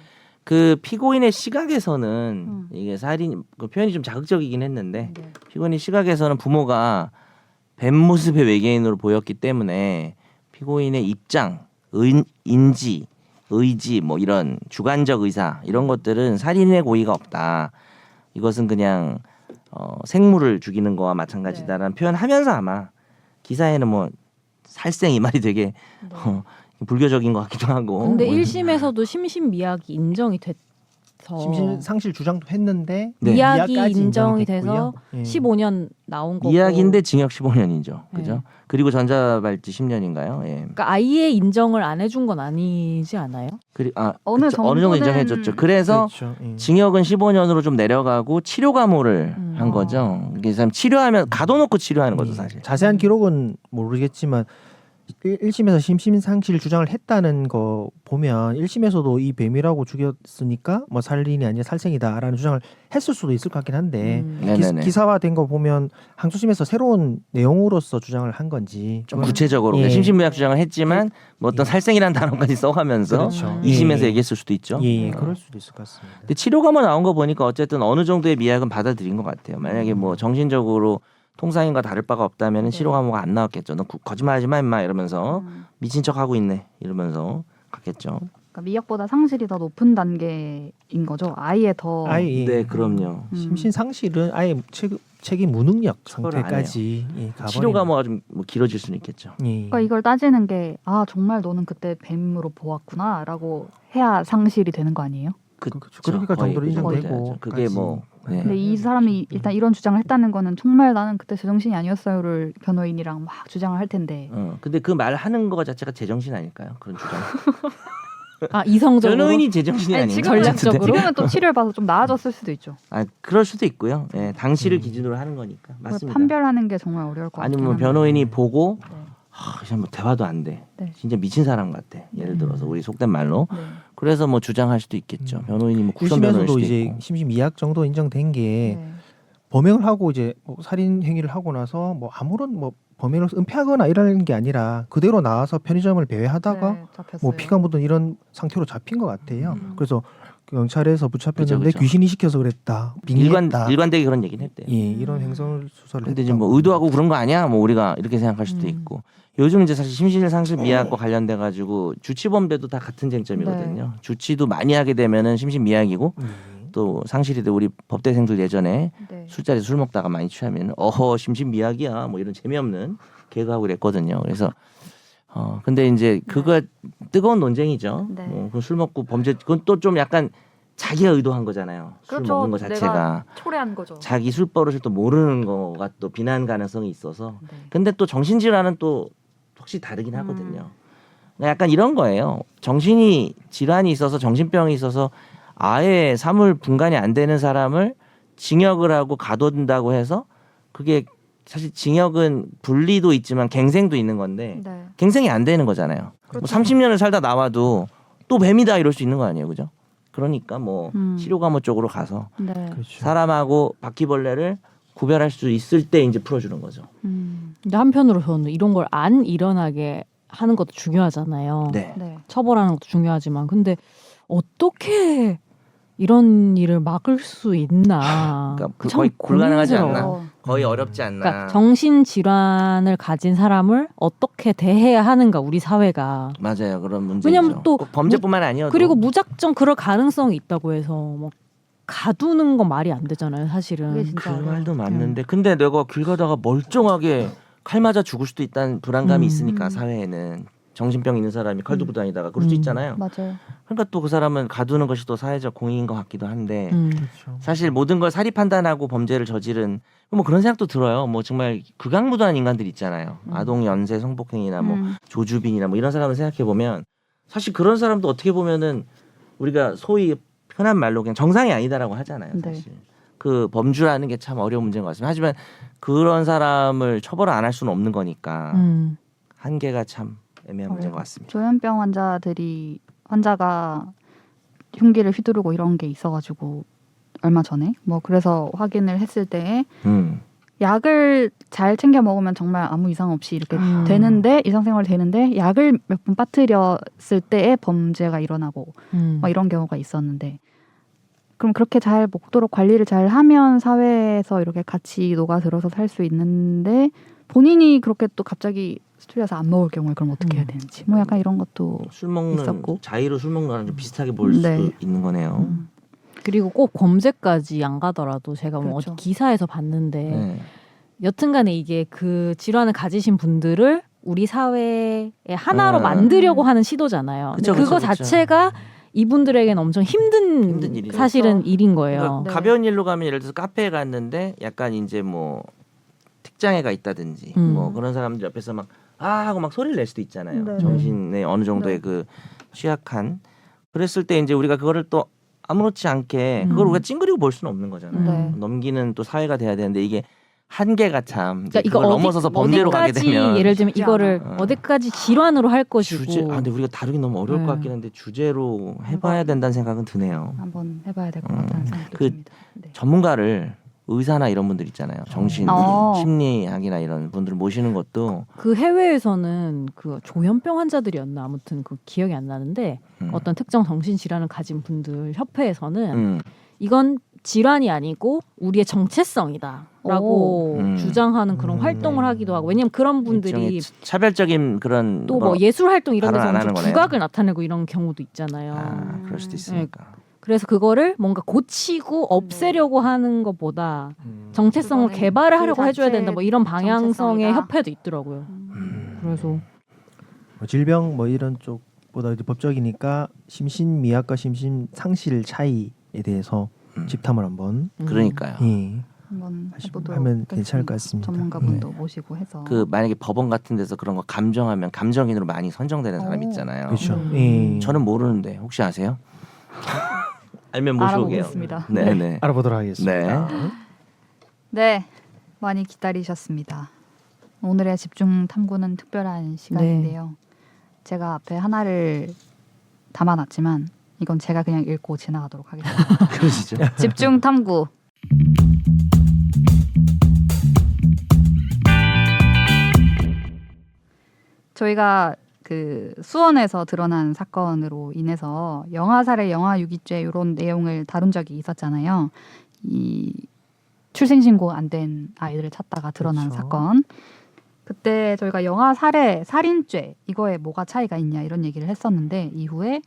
그 피고인의 시각에서는 이게 살인 그 표현이 좀 자극적이긴 했는데 네. 피고인의 시각에서는 부모가 뱀 모습의 외계인으로 보였기 때문에 피고인의 입장, 인지, 의지 뭐 이런 주관적 의사 이런 것들은 살인의 고의가 없다. 이것은 그냥 생물을 죽이는 거와 마찬가지다라는 표현하면서 아마 기사에는 뭐 살생 이 말이 되게 불교적인 것 같기도 하고. 근데 뭐 1심에서도 심신미약이 인정이 돼서 심신 상실 주장도 했는데 네. 미약이 미약까지 인정이 인정됐고요. 돼서 예. 15년 나온 거고. 이야기인데 징역 15년이죠. 그죠? 네. 그리고 전자발찌 10년인가요? 예. 그러니까 아예 인정을 안 해준 건 아니지 않아요? 어느 어느 정도 정도는- 인정해줬죠. 그래서 그렇죠. 예. 징역은 15년으로 좀 내려가고 치료 감호를 음. 한 거죠. 이게 사람 치료하면 가둬놓고 치료하는 거죠, 사실. 자세한 기록은 모르겠지만 1심에서 심신상실 주장을 했다는 거 보면 1심에서도 이 뱀이라고 죽였으니까 뭐 살인이 아니라 살생이다라는 주장을 했을 수도 있을 것 같긴 한데 네네네. 기사화된 거 보면 항소심에서 새로운 내용으로서 주장을 한 건지 좀 구체적으로 예. 그러니까 심신미약 주장을 했지만 뭐 어떤 살생이라는 단어까지 써가면서 그렇죠. 2심에서 예. 얘기했을 수도 있죠. 예, 그럴 수도 있을 것 같습니다. 근데 치료감호 나온 거 보니까 어쨌든 어느 정도의 미약은 받아들인 것 같아요. 만약에 뭐 정신적으로 통상인과 다를 바가 없다면 네. 치료 감호가 안 나왔겠죠. 너 거짓말하지 마 임마 이러면서 음. 미친 척 하고 있네 이러면서 갔겠죠. 그러니까 미약보다 상실이 더 높은 단계인 거죠. 아예 더. 아예 네, 그럼요. 심신상실은 아예 책임 무능력 처벌을 안 상태까지 가버리는. 치료 감호가 좀 뭐 길어질 수는 있겠죠. 예. 그러니까 이걸 따지는 게 정말 너는 그때 뱀으로 보았구나라고 해야 상실이 되는 거 아니에요? 그러니까 거의 정도로 그 정도 인정되고 돼야죠. 그게 뭐 네. 근데 이 사람이 일단 이런 주장을 했다는 거는 정말 나는 그때 제정신이 아니었어요를 변호인이랑 막 주장을 할 텐데. 근데 그 말 하는 거 자체가 제정신 아닐까요? 그런 주장. 이성적으로 변호인이 제정신이 아니, 아닌가? 지금은 전략적으로? 지금은 또 치료를 봐서 좀 나아졌을 수도 있죠. 그럴 수도 있고요. 예, 당시를 기준으로 하는 거니까 그걸 맞습니다. 판별하는 게 정말 어려울 것 같아요. 아니면 변호인이 보고 네. 그냥 뭐 대화도 안 돼. 네. 진짜 미친 사람 같아. 예를 들어서 우리 속된 말로. 네. 그래서 뭐 주장할 수도 있겠죠. 변호인이 뭐 쿠션 변호일 1심에서도 수도 이제 있고. 심신미약 정도 인정된 게 네. 범행을 하고 이제 뭐 살인 행위를 하고 나서 뭐 아무런 뭐 범행을 은폐하거나 이러는 게 아니라 그대로 나와서 편의점을 배회하다가 네, 잡혔어요. 뭐 피가 묻은 이런 상태로 잡힌 것 같아요. 음. 그래서 경찰에서 붙잡혔는데 그죠, 그죠. 귀신이 시켜서 그랬다. 빙의했다. 일관되게 그런 얘기는 했대요. 예, 이런 횡설 수설을 근데 이제 했다고. 뭐 의도하고 그런 거 아니야? 뭐 우리가 이렇게 생각할 수도 음. 있고. 요즘 이제 사실 심신상실 미약과 관련돼 가지고 주치범죄도 다 같은 쟁점이거든요. 주치도 많이 하게 되면은 심신미약이고 또 상실이 돼 우리 법대생들 예전에 네. 술자리 술 먹다가 많이 취하면 심신미약이야 뭐 이런 재미없는 개그하고 그랬거든요. 그래서 근데 이제 그거 뜨거운 논쟁이죠. 네. 술 먹고 범죄 그건 또 좀 약간 자기가 의도한 거잖아요. 술 그렇죠. 먹는 거 자체가 내가 초래한 거죠. 자기 술 버릇을 또 모르는 거가 또 비난 가능성이 있어서. 네. 근데 또 정신질환은 또 확실히 다르긴 하거든요. 그러니까 약간 이런 거예요. 정신이 질환이 있어서 정신병이 있어서 아예 사물 분간이 안 되는 사람을 징역을 하고 가둬둔다고 해서 그게 사실 징역은 분리도 있지만 갱생도 있는 건데 네. 갱생이 안 되는 거잖아요. 뭐 그렇죠. 30년을 살다 나와도 또 뱀이다 이럴 수 있는 거 아니에요, 그죠? 그러니까 뭐 치료감호 쪽으로 가서 네. 그렇죠. 사람하고 바퀴벌레를 구별할 수 있을 때 이제 풀어주는 거죠. 근데 한편으로 저는 이런 걸 안 일어나게 하는 것도 중요하잖아요. 네. 네. 처벌하는 것도 중요하지만 근데 어떻게 이런 일을 막을 수 있나? 그러니까 참 거의 불가능하지 고민스러워. 않나? 거의 어렵지 않나? 그러니까 정신 질환을 가진 사람을 어떻게 대해야 하는가 우리 사회가. 맞아요, 그런 문제죠. 왜냐면 또 꼭 범죄뿐만 아니어도 그리고 무작정 그럴 가능성이 있다고 해서 뭐 가두는 건 말이 안 되잖아요, 사실은. 그게 진짜 그 어려워요. 말도 맞는데 근데 내가 길 가다가 멀쩡하게 칼 맞아 죽을 수도 있다는 불안감이 있으니까 사회에는 정신병 있는 사람이 칼 들고 다니다가 그럴 수 있잖아요. 맞아요. 그러니까 또 그 사람은 가두는 것이 또 사회적 공익인 것 같기도 한데 그렇죠. 사실 모든 걸 사리 판단하고 범죄를 저지른 뭐 그런 생각도 들어요. 뭐 정말 극악무도한 인간들 있잖아요. 아동 연쇄 성폭행이나 뭐 조주빈이나 뭐 이런 사람을 생각해 보면 사실 그런 사람도 어떻게 보면은 우리가 소위 흔한 말로 그냥 정상이 아니다라고 하잖아요. 네. 사실 그 범주라는 게 참 어려운 문제인 것 같습니다. 하지만 그런 사람을 처벌을 안 할 수는 없는 거니까 한계가 참 애매한 문제인 것 같습니다. 조현병 환자가 흉기를 휘두르고 이런 게 있어가지고 얼마 전에 뭐 그래서 확인을 했을 때 약을 잘 챙겨 먹으면 정말 아무 이상 없이 이렇게 되는데 일상생활 되는데 약을 몇 번 빠뜨렸을 때에 범죄가 일어나고 막 이런 경우가 있었는데 그럼 그렇게 잘 먹도록 관리를 잘 하면 사회에서 이렇게 같이 녹아들어서 살 수 있는데 본인이 그렇게 또 갑자기 스트레스 안 먹을 경우에 그럼 어떻게 해야 되는지 뭐 약간 이런 것도 술 먹는 있었고. 자의로 술 먹는 거랑 좀 비슷하게 볼 네. 수 있는 거네요. 그리고 꼭 범죄까지 안 가더라도 제가 뭐 그렇죠. 어디 기사에서 봤는데 네. 여튼간에 이게 그 질환을 가지신 분들을 우리 사회의 하나로 음. 만들려고 하는 시도잖아요. 근데 그쵸, 그거 그쵸, 그쵸. 자체가 이분들에게는 엄청 힘든 일이죠. 사실은 그렇죠. 일인 거예요. 그러니까 네. 가벼운 일로 가면 예를 들어서 카페에 갔는데 약간 이제 뭐 특장애가 있다든지 뭐 그런 사람들 옆에서 막 하고 막 소리를 낼 수도 있잖아요. 네. 정신에 어느 정도의 네. 그 취약한 그랬을 때 이제 우리가 그거를 또 아무렇지 않게 그걸 우리가 찡그리고 볼 수는 없는 거잖아요. 네. 넘기는 또 사회가 돼야 되는데 이게 한계가 참 이제 그러니까 그걸 넘어서서 범죄로 가게 어디까지 되면 예를 들면 쉽지 이거를 않아. 어디까지 질환으로 할 것이고 주제 근데 우리가 다루기 너무 어려울 네. 것 같긴 한데 주제로 해봐야 된다는 생각은 드네요. 한번 해봐야 될 것 같다는 생각이 그 듭니다. 네. 전문가를 의사나 이런 분들 있잖아요. 정신 심리학이나 이런 분들 모시는 것도 그 해외에서는 그 조현병 환자들이었나 아무튼 그 기억이 안 나는데 어떤 특정 정신 질환을 가진 분들 협회에서는 이건 질환이 아니고 우리의 정체성이다라고 오. 주장하는 그런 활동을 하기도 하고 왜냐면 그런 분들이 일종의 차별적인 그런 또 뭐 예술 활동 이런 발언 데서 안 엄청 하는 거네요. 두각을 나타내고 이런 경우도 있잖아요. 그럴 수도 있으니까. 그래서 그거를 뭔가 고치고 없애려고 하는 것보다 정체성을 그거는 개발을 그 하려고 해줘야 된다. 뭐 이런 방향성의 정체성이다. 협회도 있더라고요. 그래서 뭐 질병 뭐 이런 쪽보다 이제 법적이니까 심신미약과 심신상실 차이에 대해서 집탐을 한번 그러니까요. 예, 한번 해보도록 하면 괜찮을 하겠습니다. 것 같습니다. 전문가분도 모시고 해서 그 만약에 법원 같은 데서 그런 거 감정하면 감정인으로 많이 선정되는 사람 오. 있잖아요. 그렇죠. 예. 저는 모르는데 혹시 아세요? 알면 모셔오게요. 알아보겠습니다. 네네. 알아보도록 하겠습니다. 네, 많이 기다리셨습니다. 오늘의 집중 탐구는 특별한 시간인데요. 제가 앞에 하나를 담아놨지만 이건 제가 그냥 읽고 지나가도록 하겠습니다. 그러시죠. 집중 탐구. 저희가 그 수원에서 드러난 사건으로 인해서 영아 살해, 영아 유기죄 이런 내용을 다룬 적이 있었잖아요. 이 출생 신고 안 된 아이들을 찾다가 드러난 그렇죠. 사건. 그때 저희가 영아 살해, 살인죄 이거에 뭐가 차이가 있냐 이런 얘기를 했었는데 이후에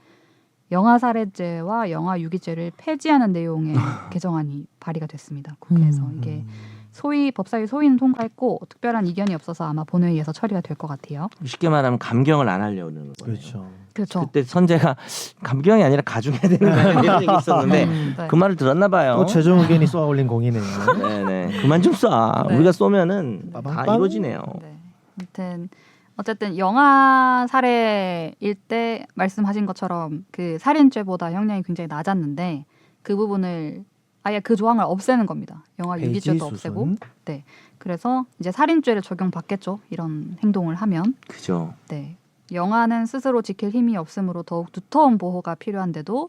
영아 살해죄와 영아 유기죄를 폐지하는 내용의 개정안이 발의가 됐습니다. 국회에서 이게 소위 법사위 소위는 통과했고 특별한 이견이 없어서 아마 본회의에서 처리가 될 것 같아요. 쉽게 말하면 감경을 안 하려는 거예요. 그렇죠. 그렇죠. 그때 선재가 감경이 아니라 가중해야 되는 거라는 이런 얘기 있었는데 네. 그 말을 들었나 봐요. 또 최종 의견이 쏘아 올린 공이네요. 네네. 그만 좀 쏴. 네. 우리가 쏘면은 다 빠방빵. 이루어지네요. 네. 아무튼 어쨌든 영아 살해일 때 말씀하신 것처럼 그 살인죄보다 형량이 굉장히 낮았는데 그 부분을 아예 그 조항을 없애는 겁니다. 영아 폐지 유기죄도 없애고. 수순. 그래서 이제 살인죄를 적용받겠죠. 이런 행동을 하면. 그죠. 네. 영아는 스스로 지킬 힘이 없으므로 더욱 두터운 보호가 필요한데도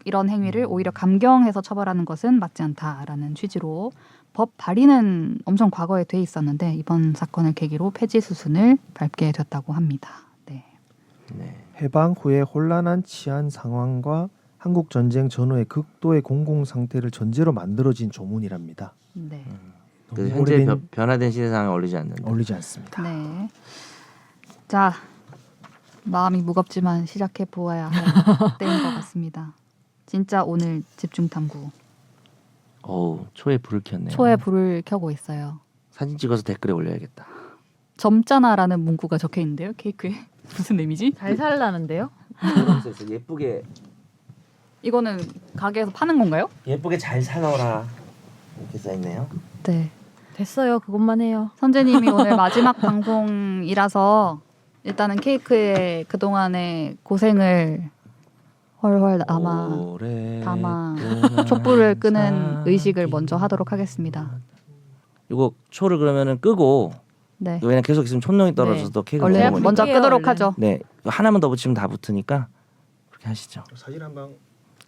이런 행위를 오히려 감경해서 처벌하는 것은 맞지 않다라는 취지로 법 발의는 엄청 과거에 돼 있었는데 이번 사건을 계기로 폐지 수순을 밟게 됐다고 합니다. 네. 네. 해방 후에 혼란한 치안 상황과 한국 전쟁 전후의 극도의 공공 상태를 전제로 만들어진 조문이랍니다. 네. 그 너무 현재 오래된- 변화된 시대 상황에 어울리지 않는다. 어울리지 않습니다. 네. 자, 마음이 무겁지만 시작해 보아야 할 때인 것 같습니다. 진짜 오늘 집중 탐구. 어우 초에 불을 켰네요. 초에 불을 켜고 있어요. 사진 찍어서 댓글에 올려야겠다. 젊잖아라는 문구가 적혀 있는데요. 케이크에 무슨 의미지? 잘 살라는데요? 그래서 예쁘게 이거는 가게에서 파는 건가요? 예쁘게 잘 살아라 이렇게 써 있네요. 네. 됐어요. 그것만 해요. 선재님이 오늘 마지막 방송이라서 일단은 케이크에 그동안의 고생을 헐헐 담아 촛불을 끄는 의식을 먼저 하도록 하겠습니다. 이거 초를 그러면은 끄고 네. 왜냐면 계속 있으면 촛농이 떨어져서 또 케이크 원래 먹어보니까. 먼저 끄게요, 끄도록 얼른. 하죠. 네 이거 하나만 더 붙이면 다 붙으니까 그렇게 하시죠. 사진 한 방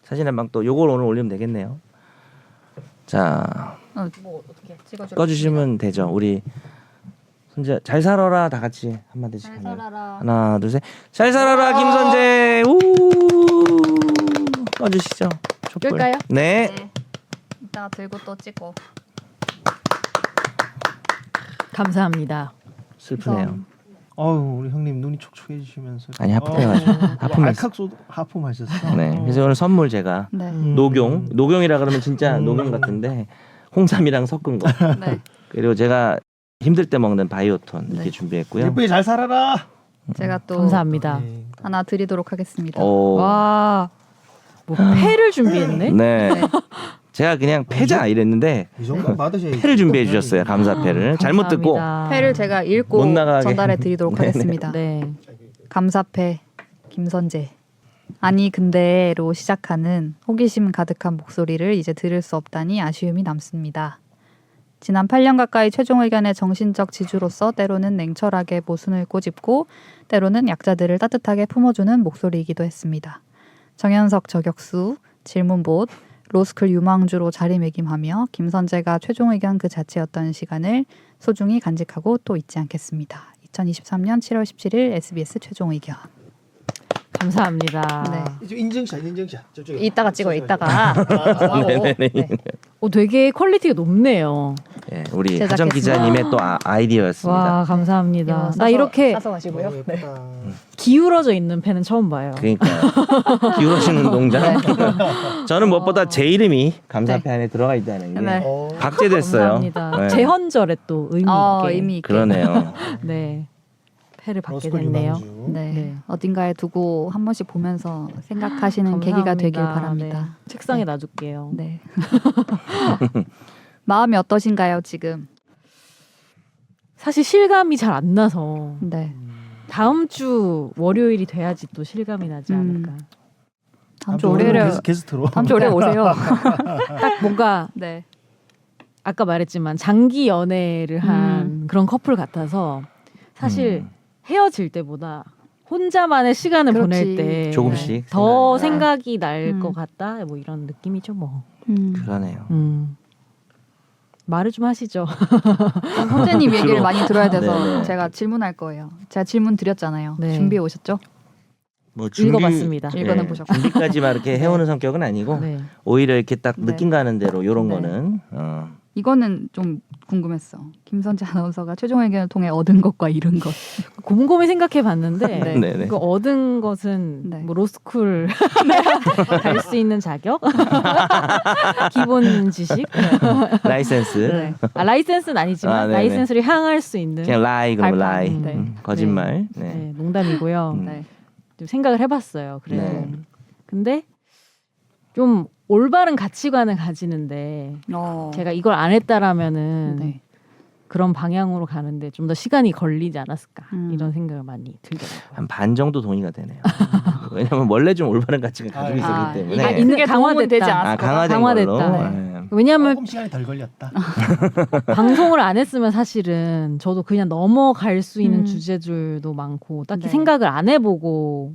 사진 한 방 또 요걸 오늘 올리면 되겠네요. 자, 뭐 어떻게 찍어줘? 꺼주시면 되죠. 우리 손재 잘 살아라 다 같이 한마디씩 잘 하면. 살아라. 하나 둘 셋. 잘 살아라 김선재. 우 꺼주시죠. 촛불. 끌까요? 네. 네. 이따 들고 또 찍고. 감사합니다. 슬프네요. 어우 우리 형님 눈이 촉촉해지시면서 아니, 하품해가지고. 하품했어. 알칵 하품하셨어. 네. 그래서 오늘 선물 제가 네. 녹용이라 그러면 진짜 녹용 같은데 홍삼이랑 섞은 거. 네. 그리고 제가 힘들 때 먹는 바이오톤 이렇게 네. 준비했고요. 예쁘게 잘 살아라. 제가 또 감사합니다. 네. 하나 드리도록 하겠습니다. 와, 뭐 패를 준비했네. 네. 네. 제가 그냥 패자 이랬는데 이 정도 받으셔야지. 패를 준비해 주셨어요. 감사패를. 잘못 듣고 감사합니다. 패를 제가 읽고 못 나가게. 전달해 드리도록 네네. 하겠습니다. 네. 감사패 김선재. 아니 근데로 시작하는 호기심 가득한 목소리를 이제 들을 수 없다니 아쉬움이 남습니다. 지난 8년 가까이 최종 의견의 정신적 지주로서 때로는 냉철하게 모순을 꼬집고 때로는 약자들을 따뜻하게 품어주는 목소리이기도 했습니다. 정현석 저격수, 질문봇, 로스쿨 유망주로 자리매김하며 김선재가 최종 의견 그 자체였던 시간을 소중히 간직하고 또 잊지 않겠습니다. 2023년 7월 17일 SBS 최종 의견. 감사합니다. 네. 인증샷. 저쪽에. 이따가 찍어요. 이따가. 네네네. 네. 되게 퀄리티가 높네요. 네, 우리 제작했습니다. 하정 기자님의 또 아이디어였습니다. 와, 감사합니다. 이거 나 이렇게 싸서 가시고요. 네. 예쁘다. 기울어져 있는 펜은 처음 봐요. 그러니까요. 기울어지는 농장. 저는 무엇보다 제 이름이 감사패 네. 안에 들어가 있다는 게 네. 박제됐어요. 감사합니다. 네. 재헌절에 또 의미 있게. 의미 있게. 그러네요. 네. 패를 받게 로스쿨 됐네요. 유망주. 네. 네. 어딘가에 두고 한 번씩 보면서 생각하시는 계기가 되길 바랍니다. 네. 책상에 네. 놔둘게요. 네. 마음이 어떠신가요 지금? 사실 실감이 잘 안 나서 네. 다음 주 월요일이 돼야지 또 실감이 나지 않을까. 다음 주 월요일에 게스트로. 다음 주 월요일에 오세요. 딱 뭔가 네. 아까 말했지만 장기 연애를 한 그런 커플 같아서 사실 헤어질 때보다 혼자만의 시간을 그렇지. 보낼 때 조금씩 더 생각이 생각이 날 것 음. 같다. 뭐 이런 느낌이죠, 뭐. 그러네요. 말을 좀 하시죠. 선재님 얘기를 주로. 많이 들어야 돼서 네네. 제가 질문할 거예요. 제가 질문 드렸잖아요. 네. 준비해 오셨죠? 뭐 읽어봤습니다. 읽어는 보셨고. 준비까지만 이렇게 해오는 성격은 아니고 네. 오히려 이렇게 딱 네. 느낌 가는 대로 이런 네. 거는 이거는 좀 궁금했어. 김선재 아나운서가 최종 의견을 통해 얻은 것과 잃은 것. 곰곰이 생각해 봤는데 네. 네네. 그 얻은 것은 네. 뭐 로스쿨 갈 수 있는 자격, 기본 지식, 라이센스 네. 라이센스는 아니지만 아, 네네. 라이센스를 향할 수 있는 그냥 라이 그럼 발판. 라이 네. 거짓말. 네. 네, 농담이고요. 음. 네. 좀 생각을 해봤어요. 그래도 네. 근데 좀 올바른 가치관을 가지는데 제가 이걸 안 했다라면은 네. 그런 방향으로 가는데 좀 더 시간이 걸리지 않았을까 음. 이런 생각을 많이 들더라고요. 한 반 정도 동의가 되네요. 왜냐면 원래 좀 올바른 가치가 가지고 있었기 아, 때문에. 이게 있는 그게 도움은 되지 강화됐다. 않았을 거다. 강화된 강화됐다. 걸로. 네. 네. 왜냐하면 조금 시간이 덜 걸렸다. 방송을 안 했으면 사실은 저도 그냥 넘어갈 수 있는 음. 주제들도 많고 딱히 네. 생각을 안 해보고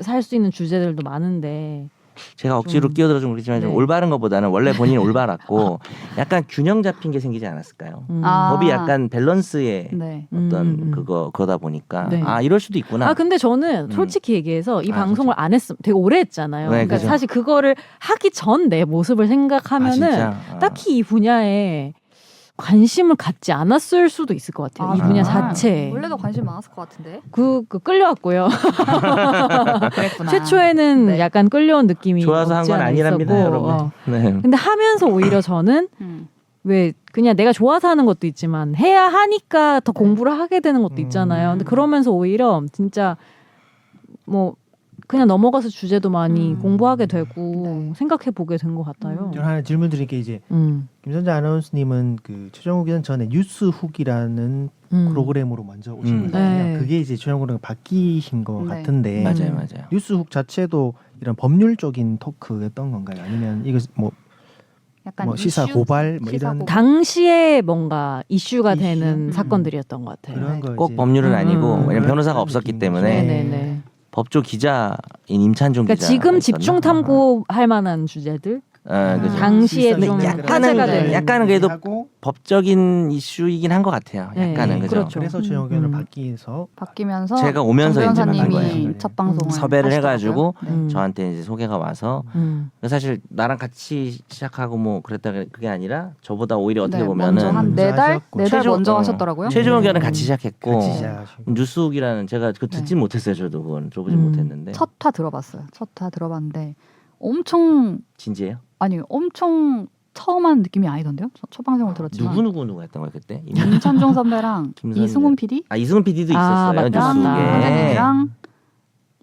살 수 있는 주제들도 많은데 제가 억지로 좀- 끼어들어 좀 그렇지만 좀 네. 올바른 것보다는 원래 본인이 올바랐고 약간 균형 잡힌 게 생기지 않았을까요? 아. 법이 약간 밸런스의 네. 어떤 그거다 보니까 네. 아 이럴 수도 있구나. 아 근데 저는 솔직히 얘기해서 이 아, 방송을 안 했으면 되게 오래 했잖아요. 네, 그러니까 그죠. 사실 그거를 하기 전 내 모습을 아, 생각하면은 진짜? 아. 딱히 이 분야에 관심을 갖지 않았을 수도 있을 것 같아요. 이 분야 정말? 자체에. 원래도 관심 많았을 것 같은데. 그 끌려왔고요. 그랬구나. 최초에는 네. 약간 끌려온 느낌이 좋아서 한 없지 건 않아 아니랍니다, 있었고, 여러분. 네. 근데 하면서 오히려 저는 음. 왜 그냥 내가 좋아서 하는 것도 있지만 해야 하니까 더 공부를 하게 되는 것도 있잖아요. 근데 그러면서 오히려 진짜 뭐 그냥 넘어가서 주제도 많이 공부하게 되고 네. 생각해 보게 된 것 같아요. 저는 하나 질문 드릴게 이제 음. 김선재 아나운서님은 그 최종 의견 전에 뉴스 훅이라는 프로그램으로 먼저 오신 음. 거잖아요. 네. 그게 이제 최종 의견 바뀌신 것 네. 같은데 맞아요, 맞아요. 뉴스 훅 자체도 이런 법률적인 토크였던 건가요? 아니면 이거 뭐 약간 시사 이슈? 고발 뭐 시사 이런 고발. 당시에 뭔가 이슈가 이슈? 되는 사건들이었던 것 같아요. 그런 거 꼭 이제 법률은 아니고 음. 왜냐면 변호사가 그런 없었기 느낌이죠. 때문에 네네네. 법조 기자인 임찬종 그러니까 기자. 지금 집중 탐구할 만한 주제들. 그죠. 당시에 좀 화제가 된. 약간은 그래도 하고 법적인 이슈이긴 한 것 같아요. 네, 약간은 그죠. 그렇죠. 그래서 최종 의견을 음. 바뀌면서 바뀌면서 제가 오면서 정 이제 변호사님이 바뀐 첫 방송을 섭외를 하시더라고요. 해가지고 네. 저한테 이제 소개가 와서 사실 나랑 같이 시작하고 뭐 그랬다 그게 아니라 저보다 오히려 어떻게 네, 보면은 먼저 한 먼저 4달 하셨고. 4달 최종- 먼저 어. 하셨더라고요. 최종 의견을 같이 시작했고 같이 시작하시고 뉴스욱이라는 제가 그 듣진 네. 못했어요. 저도 그건 줘보진 음. 못했는데 첫 화 들어봤어요. 첫 화 들어봤는데 엄청 진지해요? 아니 엄청 처음 하는 느낌이 아니던데요? 첫 방송을 들었지만 누구 했던 거야 그때? 임찬종 선배랑 김선재. 이승훈 PD 아 이승훈 PD도 아, 있었어요. 맞다, 랑 맞다. 뉴스욱에. 선배님이랑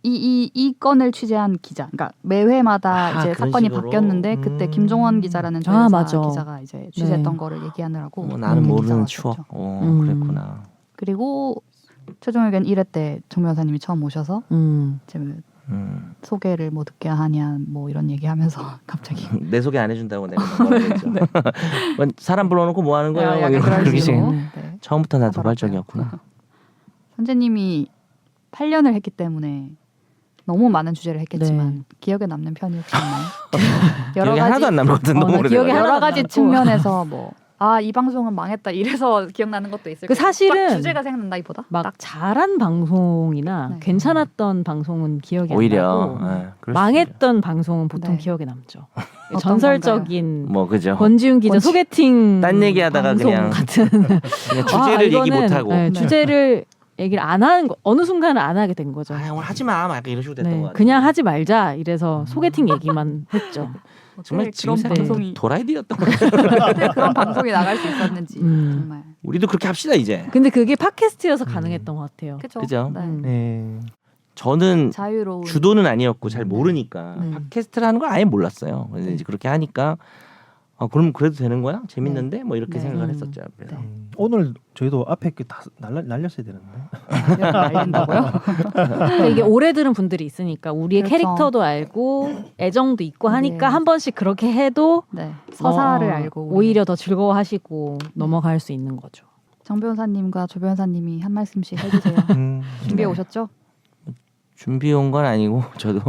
이 건을 취재한 기자, 그러니까 매회마다 아, 이제 그런 사건이 식으로? 바뀌었는데 그때 김종원 기자라는 저희 아, 회사 맞아. 기자가 이제 취재했던 네. 거를 얘기하느라고 나는 그 모르는 기사가 추억. 왔었죠. 그랬구나. 그리고 최종 의견 1회 때 정 변호사님이 처음 오셔서 이제 음. 소개를 뭐 듣게 하냐 뭐 이런 얘기하면서 갑자기 내 소개 안 해준다고 내가 뭐라고 했죠. 사람 불러놓고 뭐 하는 거예요? 약간 이런 그런 그러기 식으로. 시작. 네. 처음부터 나 하더라고요. 도발적이었구나. 선재님이 8년을 했기 때문에 너무 많은 주제를 했겠지만 네. 기억에 남는 편이 혹시 있나요? 여러 기억에 하나도 안 남거든. 나 너무 기억에 오래돼가지고. 하나도 여러 안 가지 남고. 측면에서 뭐 아 이 방송은 망했다 이래서 기억나는 것도 있을 그 거예요. 사실은 딱 주제가 생각난다기보다 막 딱 잘한 방송이나 네. 괜찮았던 방송은 기억이 안 오히려 나고 그럴 수 있죠. 망했던 방송은 보통 네. 기억에 남죠. 어떤 전설적인 뭐 그죠. 권지윤 기자 소개팅 딴 얘기하다가 방송 그냥 같은 그냥 주제를 얘기 이거는, 못 하고. 네, 주제를 얘기를 안 하는 거 어느 순간은 안 하게 된 거죠. 아 오늘 하지 마. 막 약간 이런 식으로 됐던 것 네, 같아요. 그냥 하지 말자 이래서 소개팅 얘기만 했죠. 정말 어떻게 지금 그런 생각해도 방송이 도라이들이었던 것 같아요. 어떻게 그런 방송이 나갈 수 있었는지 정말 우리도 그렇게 합시다 이제. 근데 그게 팟캐스트여서 가능했던 것 같아요. 그죠? 그죠? 네. 네. 저는 자유로운 주도는 아니었고 잘 모르니까 네. 팟캐스트를 하는 걸 아예 몰랐어요. 근데 이제 그렇게 하니까 그럼 그래도 되는 거야? 재밌는데? 뭐 이렇게 네. 생각을 했었죠. 그래서 네. 오늘 저희도 앞에 다 날렸어야 되는데 알린다고요? 그러니까 이게 오래 들은 분들이 있으니까 우리의 그렇죠. 캐릭터도 알고 애정도 있고 하니까 네. 한 번씩 그렇게 해도 네. 서사를 어, 알고 우리. 오히려 더 즐거워하시고 넘어갈 수 있는 거죠. 정 변호사님과 조 변호사님이 한 말씀씩 해주세요. 준비해 오셨죠? 준비해 온 건 아니고 저도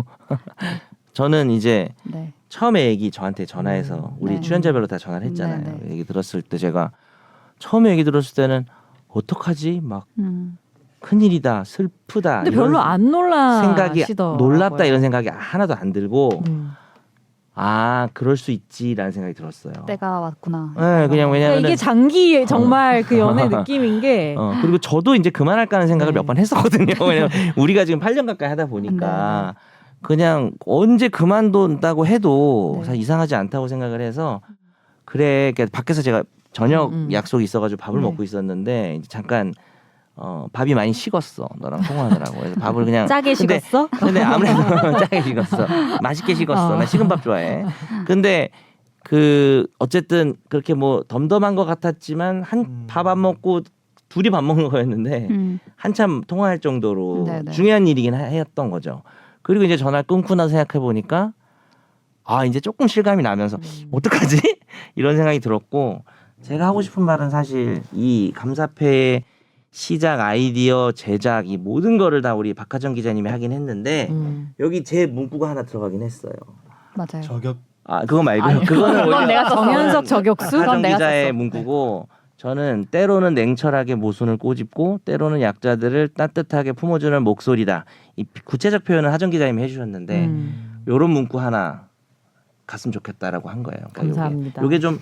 저는 이제 네. 처음에 얘기 저한테 전화해서 우리 네. 출연자별로 다 전화를 했잖아요. 네, 네. 얘기 들었을 때 제가 처음에 얘기 들었을 때는 어떡하지? 막 큰일이다, 슬프다. 근데 이런 별로 안 생각이 놀라시더라고요. 놀랍다 이런 생각이 하나도 안 들고 음. 그럴 수 있지라는 생각이 들었어요. 때가 왔구나. 네, 그냥 그러니까 왜냐면은 이게 장기 정말 그 연애 느낌인 게 그리고 저도 이제 그만할까 하는 생각을 네. 몇 번 했었거든요. 왜냐면 우리가 지금 8년 가까이 하다 보니까 그냥 언제 그만둔다고 해도 네. 사실 이상하지 않다고 생각을 해서 그래 그러니까 밖에서 제가 저녁 약속이 있어가지고 밥을 네. 먹고 있었는데 이제 잠깐 밥이 많이 식었어 너랑 통화하느라고 그래서 밥을 그냥 짜게 식었어? 근데 아무래도 짜게 식었어 맛있게 식었어 나 식은 밥 좋아해 근데 그 어쨌든 그렇게 뭐 덤덤한 것 같았지만 한 밥 안 먹고 둘이 밥 먹는 거였는데 한참 통화할 정도로 네네. 중요한 일이긴 했던 거죠. 그리고 이제 전화를 끊고 나서 생각해 보니까 이제 조금 실감이 나면서 어떡하지? 이런 생각이 들었고 제가 하고 싶은 말은 사실 이 감사패의 시작 아이디어 제작 이 모든 거를 다 우리 박하정 기자님이 하긴 했는데 여기 제 문구가 하나 들어가긴 했어요. 맞아요. 저격 그거 말고요. 아니요. 그거는 그건 내가 썼어. 정현석 저격수? 박하정 그건 내가 기자의 썼어. 문구고 저는 때로는 냉철하게 모순을 꼬집고 때로는 약자들을 따뜻하게 품어주는 목소리다. 이 구체적 표현은 하정 기자님이 해주셨는데 요런 문구 하나 갔으면 좋겠다라고 한 거예요. 그러니까 감사합니다. 요게 좀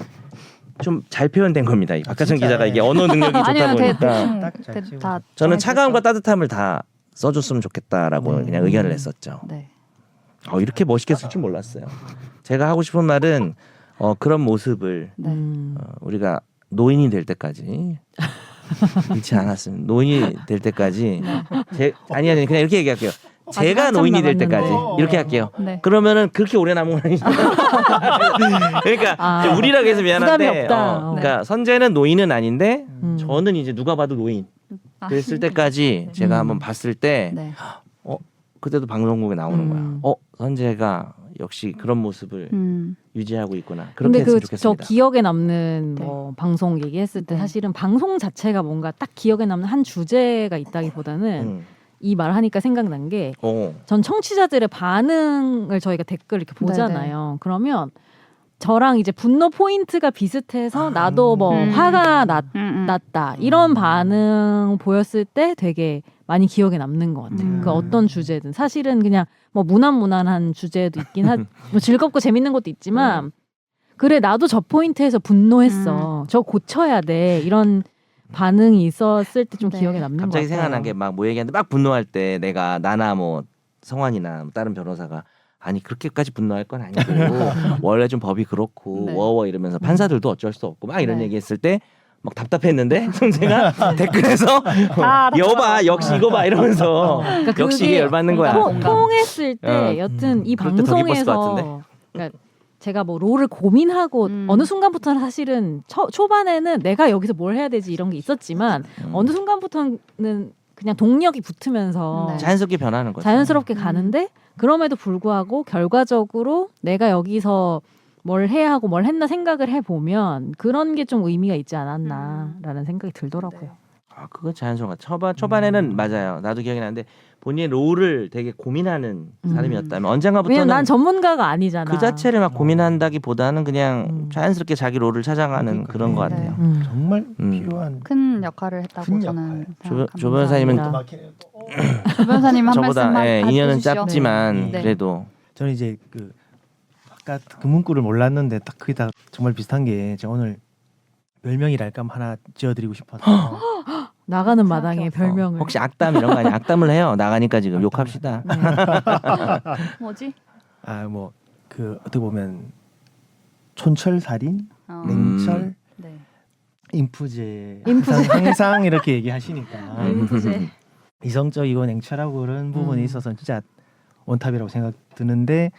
잘 표현된 겁니다. 이 박하정 진짜요? 기자가 이게 언어 능력이 좋다 아니요, 보니까 딱잘 찍어서. 다 저는 정해져 차가움과 있어요. 따뜻함을 다 써줬으면 좋겠다라고 그냥 의견을 냈었죠. 네. 이렇게 멋있게 쓸 줄 몰랐어요. 제가 하고 싶은 말은 그런 모습을 네. 우리가 노인이 될 때까지 잃지 않았습니다. 노인이 될 때까지 아니 그냥 이렇게 얘기할게요. 제가 한참 노인이 될 남았는데. 때까지 이렇게 할게요. 네. 그러면은 그렇게 오래 남은 건 아니죠. 그러니까 우리라고 해서 미안한데 부담이 없다. 그러니까 선재는 노인은 아닌데 음. 저는 이제 누가 봐도 노인 됐을 때까지 제가 한번 봤을 때 네. 그때도 방송국에 나오는 거야. 선재가 역시 그런 모습을 음. 유지하고 있구나. 그렇게 근데 했으면 저 좋겠습니다. 기억에 남는 네. 뭐 방송 얘기했을 때 네. 사실은 방송 자체가 뭔가 딱 기억에 남는 한 주제가 있다기보다는 이 말 하니까 생각난 게 어. 전 청취자들의 반응을 저희가 댓글 이렇게 보잖아요. 그러면 저랑 이제 분노 포인트가 비슷해서 나도 뭐 화가 났다 이런 반응 보였을 때 되게 많이 기억에 남는 것 같아요. 그 어떤 주제든 사실은 그냥 뭐 무난무난한 주제도 있긴 뭐 즐겁고 재밌는 것도 있지만 그래 나도 저 포인트에서 분노했어. 저 고쳐야 돼. 이런 반응이 있었을 때 좀 네. 기억에 남는 것 같아요. 갑자기 생각난 게 막 뭐 얘기하는데 막 분노할 때 나나 뭐 성환이나 뭐 다른 변호사가 아니 그렇게까지 분노할 건 아니고 원래 좀 법이 그렇고 네. 워워 이러면서 판사들도 어쩔 수 없고 막 이런 네. 얘기했을 때 막 답답했는데 성재가 댓글에서 이거 봐 역시 이거 봐 이러면서 그러니까 역시 그게 이게 열받는 거야. 통했을 때 여튼 이 그럴 때더 기뻤을 것 방송에서 그러니까 제가 뭐 롤을 고민하고 어느 순간부터는 사실은 초반에는 내가 여기서 뭘 해야 되지 이런 게 있었지만 어느 순간부터는 그냥 동력이 붙으면서 네. 자연스럽게 변하는 거죠. 자연스럽게 가는데 그럼에도 불구하고 결과적으로 내가 여기서 뭘 해야 하고 뭘 했나 생각을 해보면 그런 게 좀 의미가 있지 않았나라는 생각이 들더라고요. 아 그거 자연스러운 것 같아. 초반에는 맞아요. 나도 기억이 나는데 본인의 롤을 되게 고민하는 사람이었다면 언젠가부터는 왜냐면 난 전문가가 아니잖아. 그 자체를 막 고민한다기보다는 그냥 자연스럽게 자기 롤을 찾아가는 그런 것 같아요. 정말 필요한 큰 역할을 했다고 큰 저는 조 생각합니다. 변호사님은 조 변호사님 한 저보다 말씀만 인연은 해주시죠. 짧지만 네. 그래도 저는 이제 그 아까 그 문구를 몰랐는데 딱 그게 다 정말 비슷한 게 제가 오늘 별명이랄까 하나 지어드리고 싶어서 나가는 마당에 별명을 혹시 악담 이런 거 아니야? 악담을 해요. 나가니까 지금 욕합시다. 뭐지? 아 뭐 그 어떻게 보면 촌철살인, 냉철, 네. 인프제 인프제. 항상 이렇게 얘기하시니까 인프제. 이성적이고 냉철하고 그런 부분에 있어서 진짜 원탑이라고 생각 드는데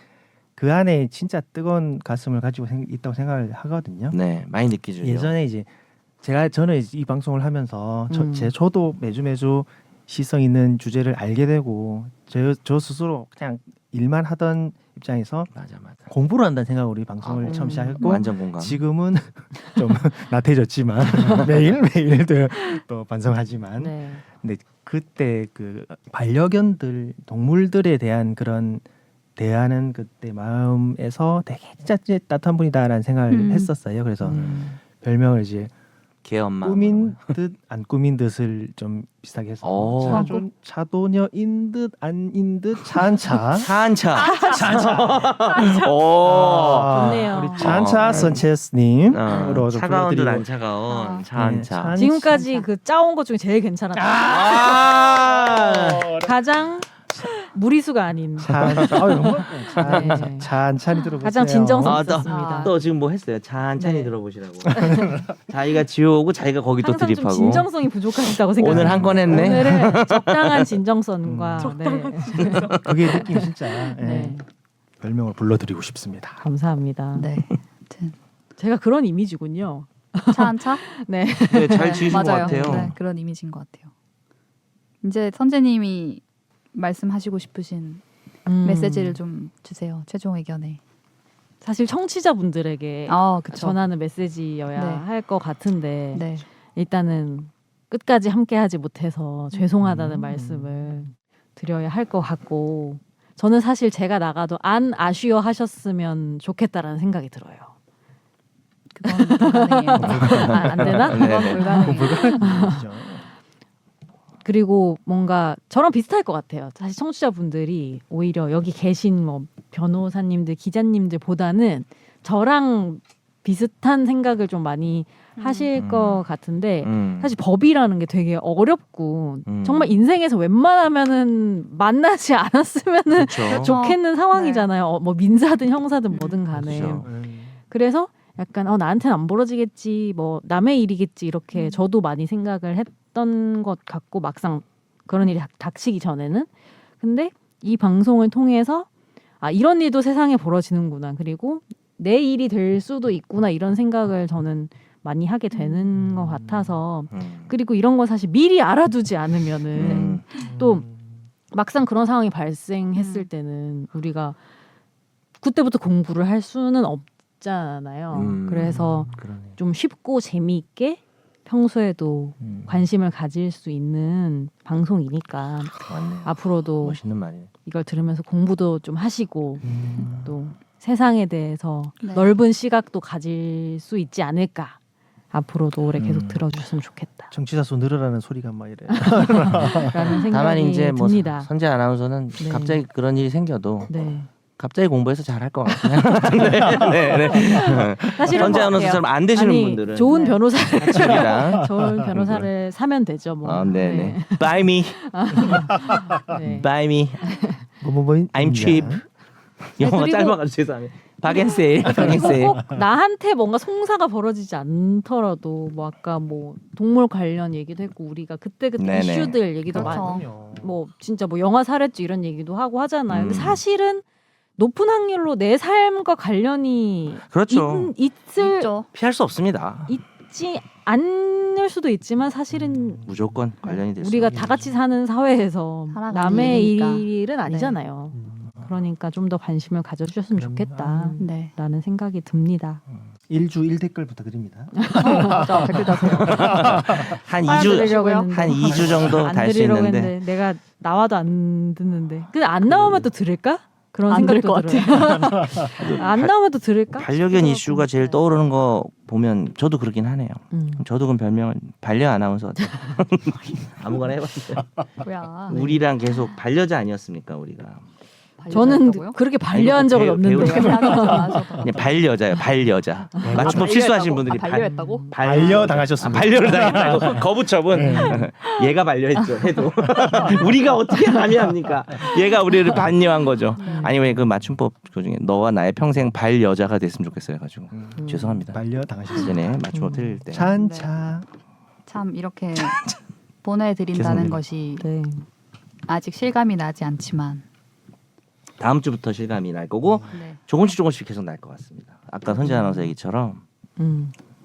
그 안에 진짜 뜨거운 가슴을 가지고 있다고 생각을 하거든요. 네, 많이 느끼죠. 예전에 이제 저는 이제 이 방송을 하면서 저도 매주 시성 있는 주제를 알게 되고 저 스스로 그냥 일만 하던 입장에서 맞아. 공부를 한다는 생각으로 이 방송을 처음 시작했고 완전 공감. 지금은 좀 나태해졌지만 매일 또 반성하지만 네. 근데 그때 그 반려견들 동물들에 대한 그런 대하는 그때 마음에서 되게 진짜 따뜻한 분이다라는 생각을 했었어요. 그래서 별명을 이제 개엄마. 꾸민 듯 안 꾸민 듯을 좀 비슷하게 해서 오. 차도녀인 듯 아닌 듯 차한차 차한차. 좋네요. 우리 차한차 선체스님으로 좀 차가운 듯 불러드리고 안 차가운 차한차. 지금까지 그 짜온 것 중에 제일 괜찮았다. 가장 무리수가 아닌 찬찬히 들어보세요. 가장 진정성 아, 있었습니다. 또 지금 뭐 했어요? 찬찬히 네. 들어보시라고. 자기가 지어오고 자기가 거기 또 항상 좀 드립하고. 진정성이 부족하시다고 생각해요. 오늘 한 건 했네. 오늘은 적당한 진정성과 네. 그게 느낌 진짜 네. 별명을 불러드리고 싶습니다. 감사합니다. 네. 제가 그런 이미지군요. 차 한 차? 네. 네, 잘 지으신 것 맞아요. 같아요. 네, 그런 이미지인 것 같아요. 이제 선재님이 말씀하시고 싶으신 메시지를 좀 주세요. 최종 의견에. 사실 청취자분들에게 그쵸. 전하는 메시지여야 네. 할 것 같은데 네. 일단은 끝까지 함께하지 못해서 죄송하다는 말씀을 드려야 할 것 같고 저는 사실 제가 나가도 안 아쉬워하셨으면 좋겠다라는 생각이 들어요. 그건 불가능해요. 안 되나? 네. 그건 불가능해요. 불가능이죠. 그리고 뭔가 저랑 비슷할 것 같아요. 사실 청취자분들이 오히려 여기 계신 뭐 변호사님들, 기자님들보다는 저랑 비슷한 생각을 좀 많이 하실 것 같은데 사실 법이라는 게 되게 어렵고 정말 인생에서 웬만하면은 만나지 않았으면은 그렇죠. 좋겠는 상황이잖아요. 뭐 민사든 형사든 뭐든 간에. 그렇죠. 그래서 약간 나한테는 안 벌어지겠지, 뭐 남의 일이겠지 이렇게 저도 많이 생각을 했던 것 같고 막상 그런 일이 닥치기 전에는 근데 이 방송을 통해서 이런 일도 세상에 벌어지는구나 그리고 내 일이 될 수도 있구나 이런 생각을 저는 많이 하게 되는 것 같아서 그리고 이런 거 사실 미리 알아두지 않으면은 또 막상 그런 상황이 발생했을 때는 우리가 그때부터 공부를 할 수는 없잖아요. 그래서 그러네. 좀 쉽고 재미있게 평소에도 관심을 가질 수 있는 방송이니까 맞네요. 앞으로도 멋있는 말이에요. 이걸 들으면서 공부도 좀 하시고 또 세상에 대해서 네. 넓은 시각도 가질 수 있지 않을까. 앞으로도 오래 계속 들어줬으면 좋겠다. 정치자 수 늘으라는 소리가 막 이래. 라는 생각이 다만 이제 뭐 듭니다. 선재 아나운서는 네. 갑자기 그런 일이 생겨도 네. 갑자기 공부해서 잘할 것 같아요. 네. 사실은 선재 뭐 아나운서처럼 안 되시는 아니, 분들은 좋은 네. 변호사를 집이랑 좋은 변호사를 사면 되죠. 뭐. 아, 네네. Buy me, 네. buy me. 뭐뭐뭐 I'm cheap. 영어가 그리고- 짧아가지고 죄송합니다. 박앤세일, 박앤세일. 꼭 나한테 뭔가 송사가 벌어지지 않더라도 뭐 아까 뭐 동물 관련 얘기도 했고 우리가 그때그때 네네. 이슈들 얘기도 그렇죠. 많이 뭐 진짜 뭐 영화 살했지 이런 얘기도 하고 하잖아요. 근데 음. 사실은 높은 확률로 내 삶과 관련이 그렇죠. 있을 있죠. 피할 수 없습니다. 있지 않을 수도 있지만 사실은 무조건 관련이 될 수. 우리가 다 같이 사는 사회에서 살아가는 남의 일이니까. 일은 아니잖아요. 그러니까 좀 더 관심을 가져주셨으면 그럼요. 좋겠다. 네. 라는 생각이 듭니다. 일주 1댓글 부탁드립니다. 진짜 댓글 다세요. 한 안 2주 들으려고 했는데. 한 2주 정도 안 달 수 들으려고 있는데 했는데 내가 나와도 안 듣는데. 근데 안 나오면 또 들을까? 그런 안 들을 생각도 것 들어요. 안 나오면 또 들을까? 반려견 이슈가 제일 네. 떠오르는 거 보면 저도 그렇긴 하네요. 음. 저도 그럼 별명을 반려 아나운서 아무거나 해봤어요. 뭐야. 우리랑 계속 반려자 아니었습니까 우리가? 저는 반려자였다고요? 그렇게 반려한 적은 배우- 없는데. 배우자. 반려하죠. 그냥 반려자예요. 반려자. 맞춤법 실수하신 분들이 반려했다고? 반려 당하셨습니다. 반려를 당했다고. 거부처분. 얘가 반려했죠. 해도 우리가 어떻게 감히 합니까? 얘가 우리를 반려한 거죠. 아니 왜 그 맞춤법 그 중에 너와 나의 평생 반여자가 됐으면 좋겠어요. 가지고 죄송합니다. 반려 당하셨습니다. 전에 맞춤법 틀릴 때. 찬차. 참 이렇게 보내드린다는 죄송합니다. 것이 네. 아직 실감이 나지 않지만 다음 주부터 실감이 날 거고 네. 조금씩 계속 날 것 같습니다. 아까 선재 아나운서 얘기처럼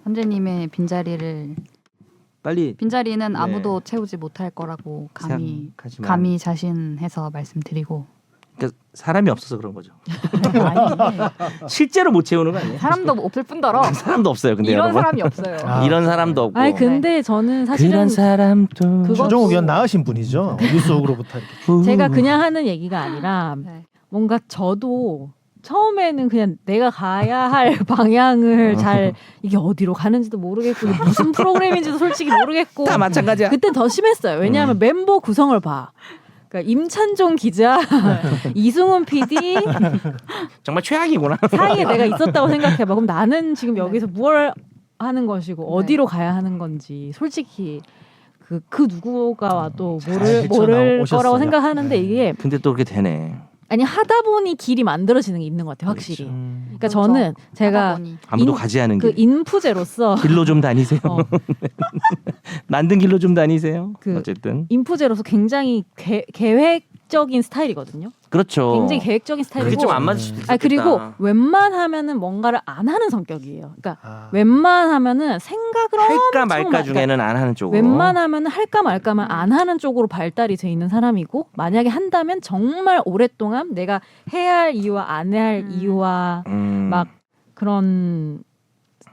선재님의 빈자리는 빨리 빈자리는 아무도 채우지 못할 거라고 생각하지만 감히 자신해서 말씀드리고 그러니까 사람이 없어서 그런 거죠. 아니, 실제로 못 채우는 거 아니에요? 사람도 없을 뿐더러 사람도 없어요. 근데 이런 여러분 사람이 없어요. 아. 이런 사람도 없고 아니 근데 저는 사실은 그런 사람도 그거- 최종 의견 나으신 분이죠. 뉴스 속으로부터 이렇게. 제가 그냥 하는 얘기가 아니라 네. 뭔가 저도 처음에는 그냥 내가 가야 할 방향을 잘 이게 어디로 가는지도 모르겠고 이게 무슨 프로그램인지도 솔직히 모르겠고 다 마찬가지야. 그땐 더 심했어요. 왜냐하면 멤버 구성을 봐. 그러니까 임찬종 기자, 이승훈 PD 정말 최악이구나. 사이에 내가 있었다고 생각해봐. 그럼 나는 지금 여기서 뭘 하는 것이고 네. 어디로 가야 하는 건지 솔직히 그 누구가 와도 잘 모를 헤쳐나오셨어요. 거라고 생각하는데 네. 이게 근데 또 그렇게 되네. 아니 하다 보니 길이 만들어지는 게 있는 것 같아요. 확실히. 그렇죠. 그러니까 그렇죠. 저는 하다 제가 보니. 아무도 인- 가지 않은 그 길. 인프제로서 길로 좀 다니세요. 어, 만든 길로 좀 다니세요. 그- 어쨌든 인프제로서 굉장히 계획적인 스타일이거든요. 그렇죠. 굉장히 계획적인 그게 스타일이고. 좀 안 맞을 수도 있겠다. 아니 그리고 웬만하면은 뭔가를 안 하는 성격이에요. 그러니까 아. 웬만하면은 생각을 할까 엄청 말까 그러니까 중에는 안 하는 쪽으로. 웬만하면은 할까 말까만 안 하는 쪽으로 발달이 돼 있는 사람이고 만약에 한다면 정말 오랫동안 내가 해야 할 이유와 안 해야 할 이유와 막 그런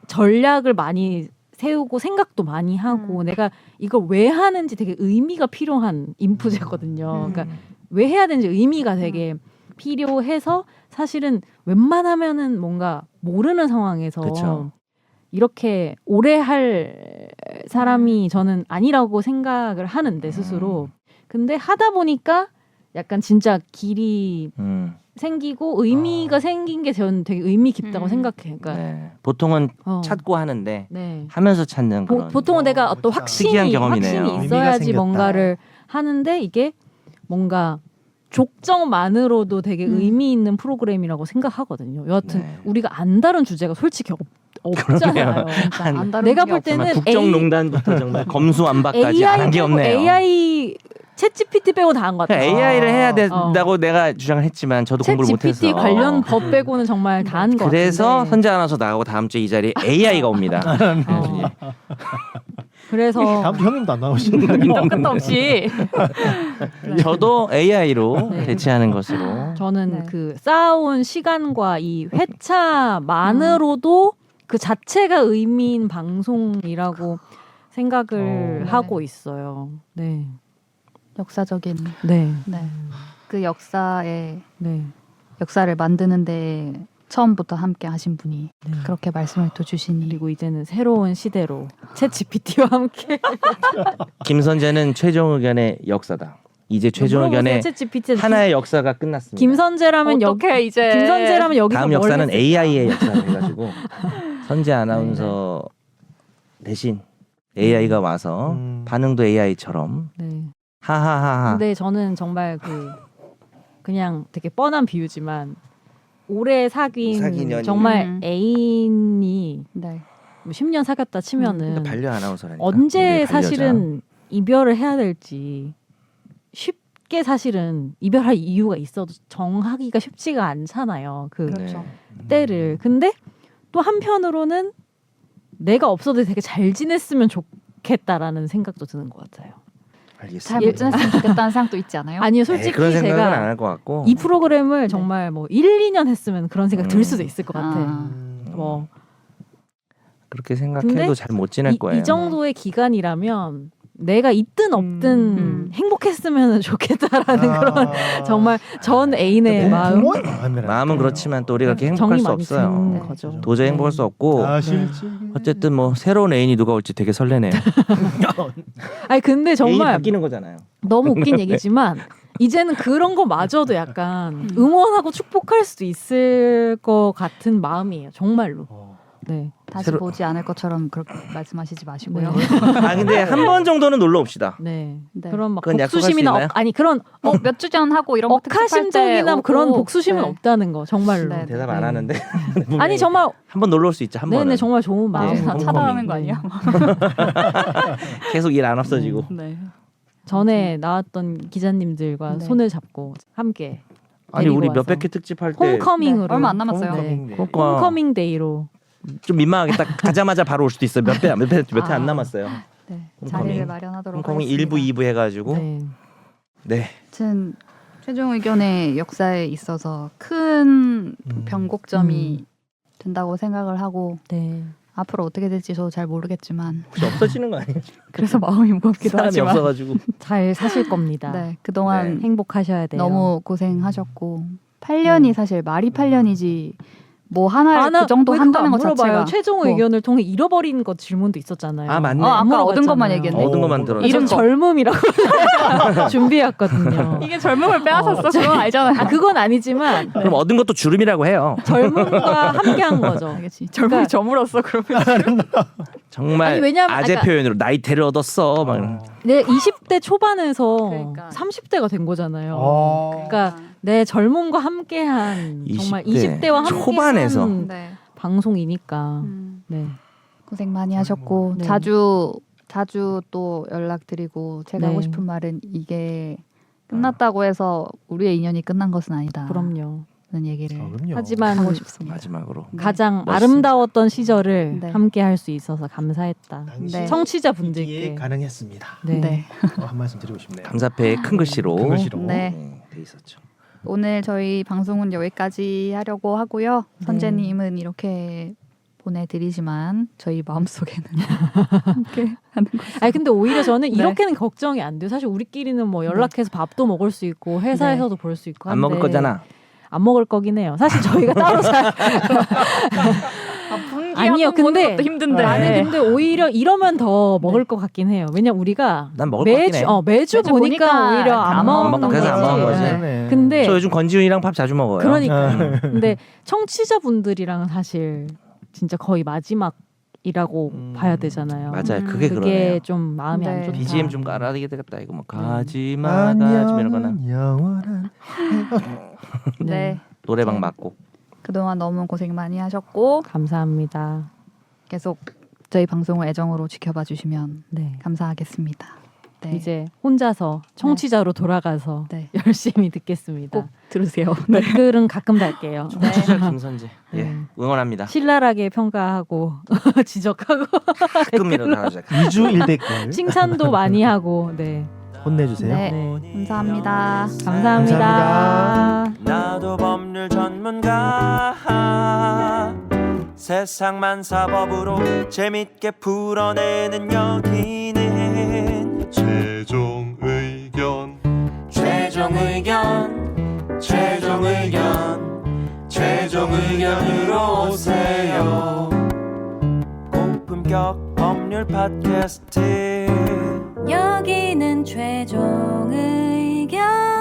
전략을 많이 세우고 생각도 많이 하고 내가 이걸 왜 하는지 되게 의미가 필요한 인프제거든요. 그러니까 왜 해야 되는지 의미가 되게 필요해서 사실은 웬만하면은 뭔가 모르는 상황에서 그쵸. 이렇게 오래 할 사람이 저는 아니라고 생각을 하는데 스스로. 근데 하다 보니까 약간 진짜 길이 생기고 의미가 생긴 게 저는 되게 의미 깊다고 생각해요. 그러니까 네. 보통은 어. 찾고 하는데 네. 하면서 찾는 그런. 보통은 내가 어떤 멋지다. 특이한 경험이네요. 확신이 의미가 있어야지 생겼다. 뭔가를 하는데 이게 뭔가 족정만으로도 되게 의미 있는 프로그램이라고 생각하거든요. 여하튼 네. 우리가 안 다룬 주제가 솔직히 없잖아요. 그러니까 한- 안 다른 내가 게 볼 없어요. 때는 국정농단부터 정말 검수완박까지 안 한 게 없네요. AI 챗GPT 빼고 다 한 것 같아요. AI를 해야 된다고 내가 주장을 했지만 저도 공부를 못해서. 챗GPT 관련 법 빼고는 정말 다 한 것 같아요. 그래서 선재 아나운서 나가고 다음 주에 이 자리에 AI가 옵니다. 그래서 다음 주 형님도 안 나오시는데. 끝도 없이 저도 AI로 네. 대체하는 것으로. 저는 네. 그 쌓아온 시간과 이 회차만으로도 그 자체가 의미인 방송이라고 생각을 네. 하고 있어요. 네, 역사적인 네, 네. 그 역사를 네. 만드는데 처음부터 함께 하신 분이 네. 그렇게 말씀을 또 주시니 그리고 이제는 새로운 시대로 챗 GPT와 함께 김선재는 최종 의견의 역사다. 이제 최종 의견의 챗 GPT 하나의 역사가 끝났습니다. 김선재라면 어떻게 이제 김선재라면 여기서 다음 뭘 역사는 했을까? AI의 역사를 해가지고 선재 아나운서 대신 AI가 와서 반응도 AI처럼 네. 하하하하. 근데 저는 정말 그냥 되게 뻔한 비유지만 오래 사귄 연인. 정말 애인이 네. 뭐 10년 사귀었다 치면은 그러니까 반려 아나운서라니까. 언제 우리 반려자. 사실은 이별을 해야 될지 쉽게 사실은 이별할 이유가 있어도 정하기가 쉽지가 않잖아요. 그 그렇죠. 때를. 근데 또 한편으로는 내가 없어도 되게 잘 지냈으면 좋겠다라는 생각도 드는 것 같아요. 알겠습니다. 잘 못 지냈으면 좋겠다는 생각도 있지 않아요? 아니요, 에이, 솔직히 그런 생각은 안 제가 할 것 같고. 이 프로그램을 정말 뭐 1, 2년 했으면 그런 생각 들 수도 있을 것 같아. 아. 뭐 그렇게 생각해도 근데 잘 못 지낼 거예요. 이 정도의 기간이라면 내가 있든 없든 행복했으면 좋겠다라는 그런 정말 전 애인의 마음 부모의 마음이라. 마음은 그렇지만 또 우리가 그렇게 행복할 정이 수 많이 없어요. 든 네. 거죠. 도저히 행복할 수 없고 어쨌든 뭐 새로운 애인이 누가 올지 되게 설레네요. 아니 근데 애인이 정말 바뀌는 거잖아요. 너무 웃긴 얘기지만 이제는 그런 거마저도 약간 응원하고 축복할 수 있을 것 같은 마음이에요. 정말로. 네. 다시 새로- 보지 않을 것처럼 그렇게 말씀하시지 마시고요. 아 근데 한 번 정도는 놀러 옵시다. 네. 네. 그런 막 그건 약속할 수 복수심이나 있나요? 아니 그런 몇 주 전 하고 이런 거 특집할 때 억하심정이나 오고, 그런 복수심은 네. 없다는 거 정말로. 네. 대답 안 네. 하는데. 아니 정말 한번 놀러 올 수 있죠. 한 번은. 네네 정말 좋은 마음. 네. 차단하는 거 아니야? 계속 일 안 없어지고. 네. 전에 나왔던 기자님들과 네. 손을 잡고 함께 아니 데리고 우리 와서. 몇백 회 특집할 때 홈커밍으로 네, 얼마 안 남았어요. 네. 그러니까 홈커밍 데이로 좀 민망하게 딱 가자마자 바로 올 수도 있어요. 몇 회 안 아. 남았어요. 네. 홈커밍. 자리를 마련하도록 홈커밍 하겠습니다. 1부 2부 해가지고 네. 네. 아무튼 최종 의견의 역사에 있어서 큰 변곡점이 된다고 생각을 하고 네. 앞으로 어떻게 될지 저도 잘 모르겠지만 혹시 없어지는 거 아니에요? 그래서 마음이 무겁기도 사람이 하지만 없어가지고. 잘 사실 겁니다. 네, 그동안 행복하셔야 돼요. 너무 고생하셨고 8년이 사실 말이 8년이지 뭐 하나를 그 정도 왜 그거 한다는 안 것 물어봐요? 자체가 최종 뭐. 의견을 통해 잃어버린 것 질문도 있었잖아요. 아 맞네. 아까 물어봤잖아요. 얻은 것만 얘기했네. 얻은 것만 들었죠. 이름 거. 젊음이라고 준비했거든요. 이게 젊음을 빼앗았어. 그건 알잖아요. 아, 그건 아니지만 그럼 얻은 것도 주름이라고 해요. 젊음과 함께한 거죠. 알겠지. 젊음이 저물었어 그러면. 정말 아니, 왜냐면- 아재 그러니까- 표현으로 나이테를 얻었어. 막 이런. 내 20대 초반에서 그러니까. 30대가 된 거잖아요. 어. 그러니까 내 젊음과 함께한 정말 20대와 함께한 초반에서. 네. 방송이니까. 네. 고생 많이 하셨고 네. 자주 또 연락드리고 제가 네. 하고 싶은 말은 이게 끝났다고 해서 우리의 인연이 끝난 것은 아니다. 그럼요. 라는 얘기를 그럼요. 하지만 하고 싶습니다. 마지막으로. 네. 가장 멋있습니다. 아름다웠던 시절을 네. 함께 할 수 있어서 감사했다. 당시 네. 청취자분들께. 가능했습니다. 네. 네. 한 말씀 드리고 싶네요. 감사패에 큰 글씨로. 큰 글씨로. 네. 돼 있었죠. 오늘 저희 방송은 여기까지 하려고 하고요. 네. 선재님은 이렇게 보내드리지만 저희 마음속에는 함께 하는 거. 아니 근데 오히려 저는 네. 이렇게는 걱정이 안 돼요. 사실 우리끼리는 뭐 연락해서 밥도 먹을 수 있고 회사에서도 볼 수 있고 안 먹을 한데 거잖아. 안 먹을 거긴 해요. 사실 저희가 따로 잘 아니요, 근데 힘든데. 아니 근데 오히려 이러면 더 먹을 것 같긴 해요. 왜냐 우리가 난 먹을 것 같긴 해. 매주 매주 보니까 보니까 오히려 안 안 먹는 먹는 그래서 안 먹는 거지. 거지. 근데 저 요즘 권지훈이랑 밥 자주 먹어요. 그러니까 음. 근데 청취자분들이랑은 사실 진짜 거의 마지막이라고 봐야 되잖아요. 맞아요. 그게 그게 그러네요. 좀 마음이 안 네. 좋다. BGM 좀 깔아야 되겠다. 이거 뭐 가지마 가지마 이런 거나 영원한 네. 노래방 네. 맞고. 그동안 너무 고생 많이 하셨고 감사합니다. 계속 저희 방송을 애정으로 지켜봐 주시면 네. 감사하겠습니다. 네. 이제 혼자서 청취자로 돌아가서 네. 열심히 듣겠습니다. 꼭 들으세요. 댓글은 가끔 달게요. 청취자 김선재. 예. 네. 응원합니다. 신랄하게 평가하고 지적하고 가끔이라도 달아주세요. 2주 1댓글 칭찬도 많이 하고 네. 혼내주세요. 네. 네. 감사합니다. 감사합니다. 감사합니다. 나도 법률 전문가 세상만 사법으로 재밌게 풀어내는 여기는 최종 의견 최종 의견 최종 의견 최종 의견으로 오세요. 고품격 법률 팟캐스트 여기는 최종 의견